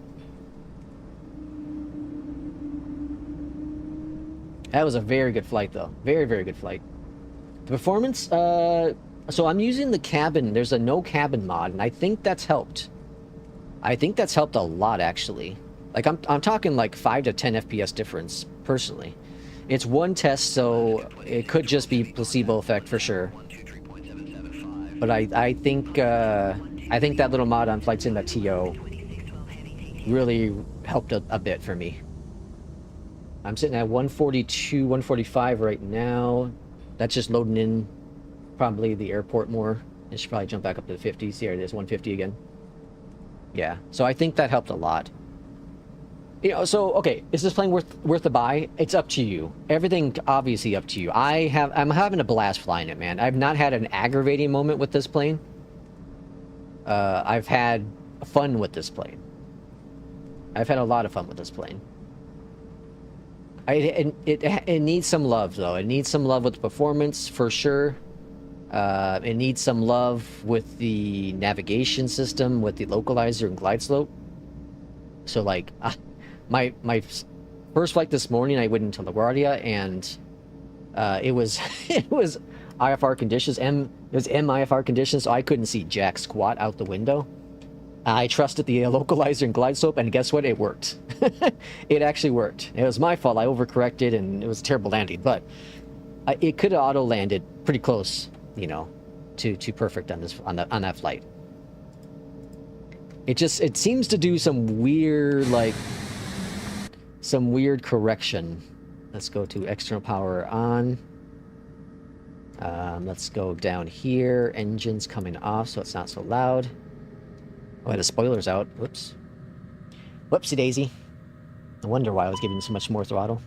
S1: That was a very good flight, though. Very, very good flight. The performance, so I'm using the cabin. There's a no cabin mod, and I think that's helped. I think that's helped a lot, actually. Like, I'm talking like 5 to 10 FPS difference, personally. It's one test, so it could just be placebo effect for sure. But I think that little mod on Flight Sim TO really helped a bit for me. I'm sitting at 142, 145 right now. That's just loading in probably the airport more. It should probably jump back up to the 50s. Here it is, 150 again. Yeah, so I think that helped a lot. You know, so okay, is this plane worth the buy? It's up to you. Everything obviously up to you. I'm having a blast flying it, man. I've not had an aggravating moment with this plane. I've had fun with this plane. I've had a lot of fun with this plane. It needs some love, though. It needs some love with the performance, for sure. It needs some love with the navigation system, with the localizer and glide slope. So, like, my first flight this morning, I went into LaGuardia, and it was IFR conditions. It was MIFR conditions, so I couldn't see jack squat out the window. I trusted the localizer and glide slope, and guess what? It worked. It actually worked. It was my fault. I overcorrected, and it was a terrible landing. But it could have auto landed pretty close, you know, to perfect on that flight. It seems to do some weird correction. Let's go to external power on. Let's go down here. Engines coming off, so it's not so loud. Oh, the spoiler's out. Whoops. Whoopsie daisy. No wonder why I was giving so much more throttle.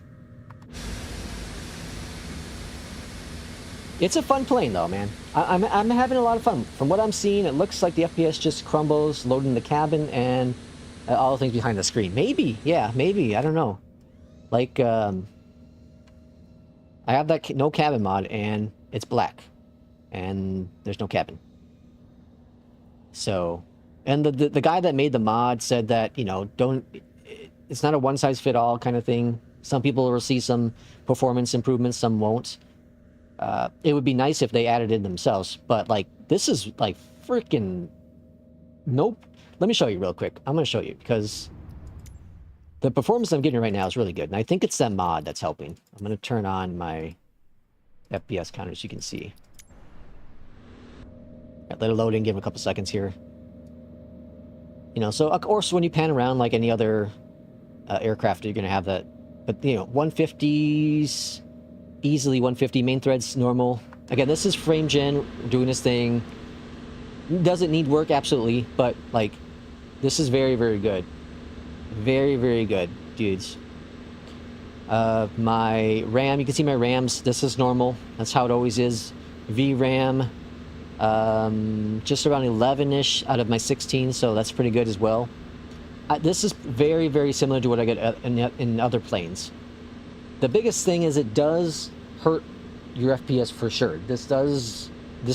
S1: It's a fun plane, though, man. I'm having a lot of fun. From what I'm seeing, it looks like the FPS just crumbles, loading the cabin, and all the things behind the screen. Maybe, yeah, maybe. I don't know. Like, I have that no cabin mod, and it's black, and there's no cabin. So, and the guy that made the mod said that, you know, it's not a one-size-fit-all kind of thing. Some people will see some performance improvements, some won't. It would be nice if they added it themselves, but, like, this is, like, freaking... Nope. Let me show you real quick. I'm going to show you, because the performance I'm getting right now is really good, and I think it's that mod that's helping. I'm going to turn on my FPS counter, as you can see. Right, let it load in, give it a couple seconds here. You know, so, of course, when you pan around like any other aircraft, you're going to have that. But, you know, 150s... Easily 150 main threads normal. Again, this is frame gen doing this thing. Does it need work? Absolutely. But, like, this is very, very good. Very, very good, dudes. My RAM, you can see my RAMs. This is normal. That's how it always is. VRAM, just around 11-ish out of my 16, so that's pretty good as well. This is very, very similar to what I get in other planes. The biggest thing is it does hurt your FPS for sure. This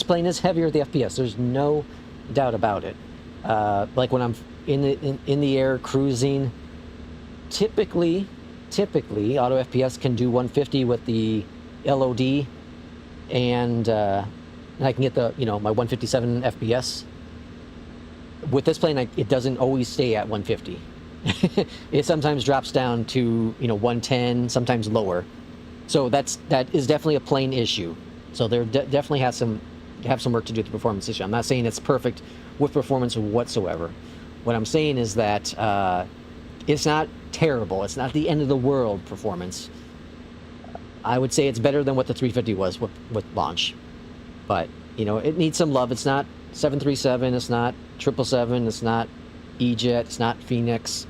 S1: plane is heavier the FPS. There's no doubt about it. Like when I'm in the air cruising, typically auto FPS can do 150 with the LOD, and I can get the my 157 FPS. With this plane, it doesn't always stay at 150. It sometimes drops down to 110, sometimes lower. So that is definitely a plane issue. So there definitely have some work to do with the performance issue. I'm not saying it's perfect with performance whatsoever. What I'm saying is that it's not terrible. It's not the end of the world performance. I would say it's better than what the 350 was with launch. But it needs some love. It's not 737. It's not 777. It's not EJET. It's not FENIX.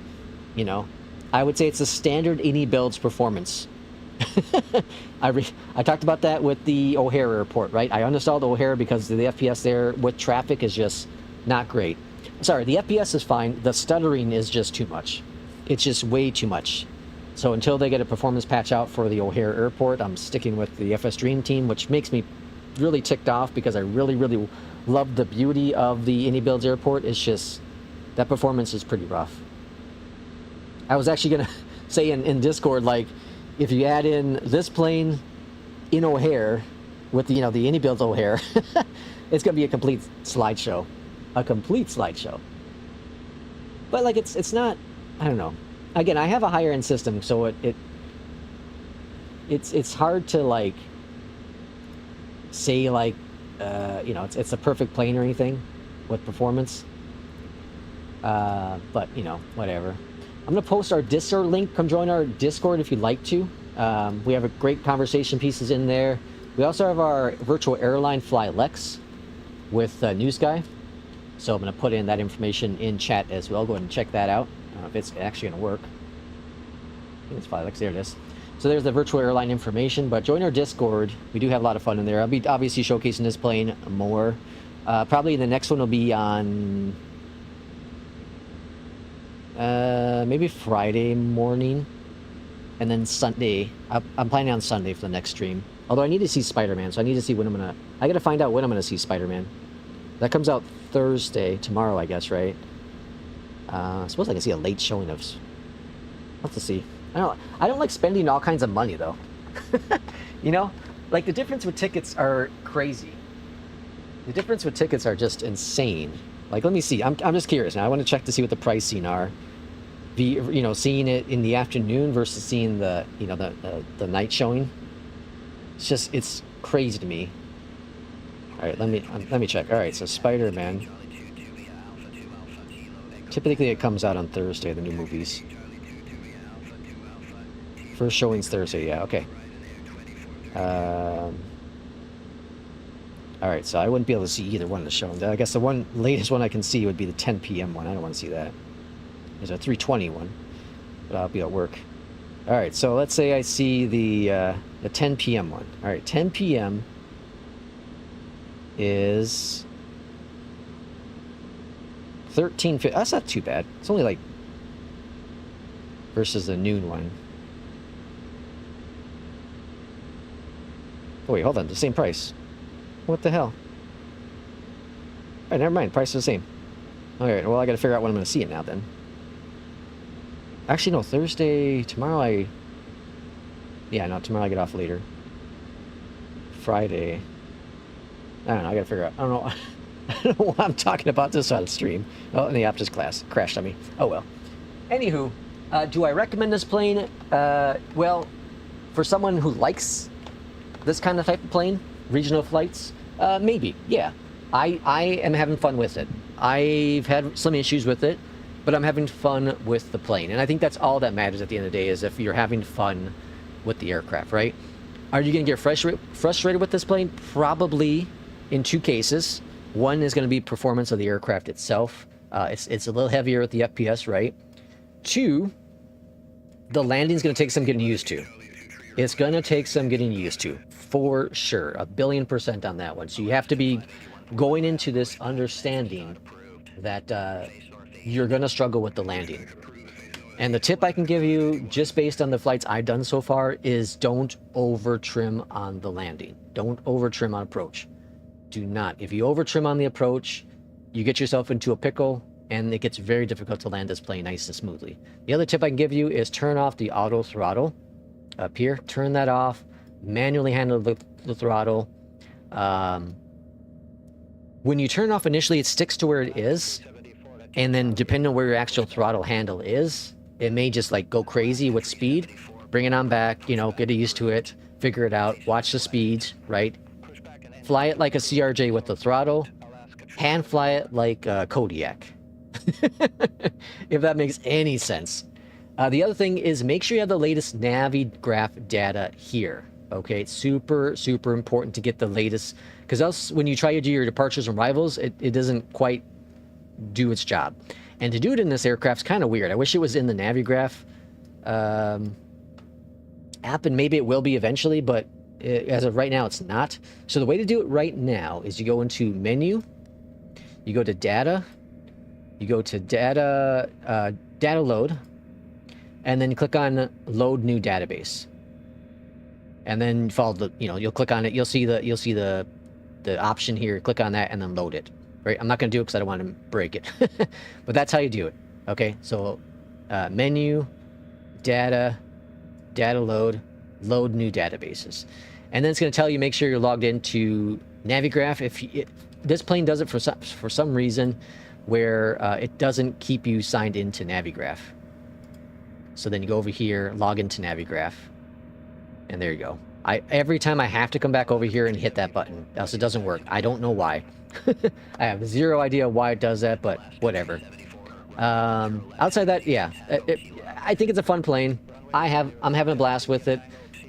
S1: I would say it's a standard any builds performance. I talked about that with the O'Hare airport, right? I uninstalled O'Hare because the FPS there with traffic is just not great. sorry, the FPS is fine. The stuttering is just too much. It's just way too much. So until they get a performance patch out for the O'Hare Airport, I'm sticking with the FS Dream Team, which makes me really ticked off because I really, really love the beauty of the Indie Builds Airport. It's just, that performance is pretty rough. I was actually going to say in Discord, like, if you add in this plane in O'Hare with the, you know, the Indie Builds O'Hare, it's going to be a complete slideshow. A complete slideshow. But, like, it's not, I don't know. Again, I have a higher end system, so it's hard to, like, say, like, you know, it's a perfect plane or anything with performance. But, you know, whatever. I'm going to post our Discord link. Come join our Discord if you'd like to. We have a great conversation pieces in there. We also have our virtual airline Fly Lex with NewSky. So I'm going to put in that information in chat as well. Go ahead and check that out. I don't know if it's actually going to work. I think it's Fly Lex. There it is. So there's the virtual airline information. But join our Discord. We do have a lot of fun in there. I'll be obviously showcasing this plane more. Probably the next one will be on maybe Friday morning. And then Sunday. I'm planning on Sunday for the next stream. Although I need to see Spider-Man. So I need to see when I'm going to... I got to find out when I'm going to see Spider-Man. That comes out Thursday. Tomorrow, I guess, right? I suppose I can see a late showing of... I'll have to see. I don't like spending all kinds of money, though. You know? Like, the difference with tickets are crazy. The difference with tickets are just insane. Like, let me see. I'm just curious now. I want to check to see what the pricing are. You know, seeing it in the afternoon versus seeing the, you know, the night showing. It's just, it's crazy to me. All right, let me check. All right, so Spider-Man. Typically, it comes out on Thursday, the new movies. First showing's Thursday, yeah, okay. All right, so I wouldn't be able to see either one of the showings. I guess the latest one I can see would be the 10 p.m. one. I don't want to see that. There's a 3:20 one, but I'll be at work. All right, so let's say I see the 10 p.m. one. All right, 10 p.m. is $13.50. That's not too bad. It's only like versus the noon one. Oh wait, hold on, the same price. What the hell? All right, never mind. Price is the same. All right, well I got to figure out when I'm going to see it now then. Actually, no, Thursday, tomorrow yeah, no, tomorrow I get off later. Friday. I don't know, I gotta figure out. I don't know. I don't know why I'm talking about this on stream. Oh, and the app just crashed on me. Oh well. Anywho, do I recommend this plane? Well, for someone who likes this kind of type of plane, regional flights, maybe, yeah. I am having fun with it. I've had some issues with it, but I'm having fun with the plane. And I think that's all that matters at the end of the day, is if you're having fun with the aircraft, right? Are you going to get frustrated with this plane? Probably in two cases. One is going to be performance of the aircraft itself. It's a little heavier with the FPS, right? Two, the landing's going to take some getting used to. It's going to take some getting used to, for sure. 1,000,000,000% on that one. So you have to be going into this understanding that you're going to struggle with the landing. And the tip I can give you, just based on the flights I've done so far, is don't over trim on the landing. Don't over trim on approach. Do not. If you over trim on the approach, you get yourself into a pickle, and it gets very difficult to land this plane nice and smoothly. The other tip I can give you is turn off the auto throttle up here. Turn that off. Manually handle the throttle. When you turn it off initially, it sticks to where it is. And then depending on where your actual throttle handle is, it may just like go crazy with speed. Bring it on back, you know, get used to it, figure it out, watch the speeds, right? Fly it like a CRJ with the throttle, hand fly it like a Kodiak. If that makes any sense. The other thing is make sure you have the latest Navigraph data here. Okay, it's super, super important to get the latest, because else when you try to do your departures and arrivals, it doesn't quite do its job. And to do it in this aircraft is kind of weird. I wish it was in the Navigraph app, and maybe it will be eventually, but as of right now, it's not. So the way to do it right now is you go into menu, you go to data, you go to data, data load, and then you click on load new database. And then follow the, you'll click on it. You'll see the option here. Click on that and then load it. Right? I'm not going to do it because I don't want to break it. But that's how you do it. Okay? So menu, data, data load, load new databases. And then it's going to tell you make sure you're logged into Navigraph. This plane does it for some reason where it doesn't keep you signed into Navigraph. So then you go over here, log into Navigraph, and there you go. Every time I have to come back over here and hit that button, else it doesn't work. I don't know why. I have zero idea why it does that, but whatever. Outside that, yeah, I think it's a fun plane. I'm having a blast with it.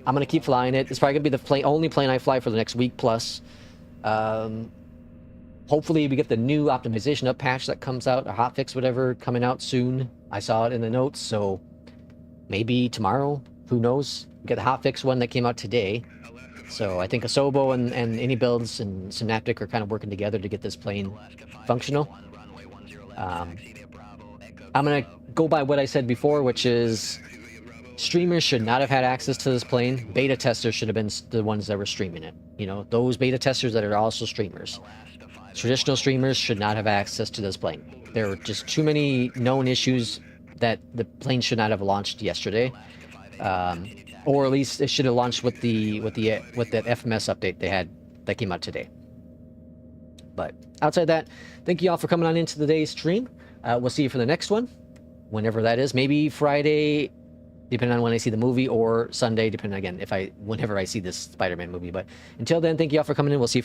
S1: I'm gonna keep flying it. It's probably gonna be the only plane I fly for the next week plus. Hopefully we get the new optimization up patch that comes out, a hotfix, whatever, coming out soon. I saw it in the notes, so maybe tomorrow. Who knows? We got the hotfix one that came out today. So I think Asobo and any builds and Synaptic are kind of working together to get this plane functional. I'm gonna go by what I said before, which is streamers should not have had access to this plane. Beta testers should have been the ones that were streaming it. Those beta testers that are also streamers. Traditional streamers should not have access to this plane. There were just too many known issues that the plane should not have launched yesterday. Or at least it should have launched with that FMS update they had that came out today. But outside that, thank you all for coming on into today's stream. We'll see you for the next one, whenever that is. Maybe Friday, depending on when I see the movie, or Sunday, depending again whenever I see this Spider-Man movie. But until then, thank you all for coming in. We'll see you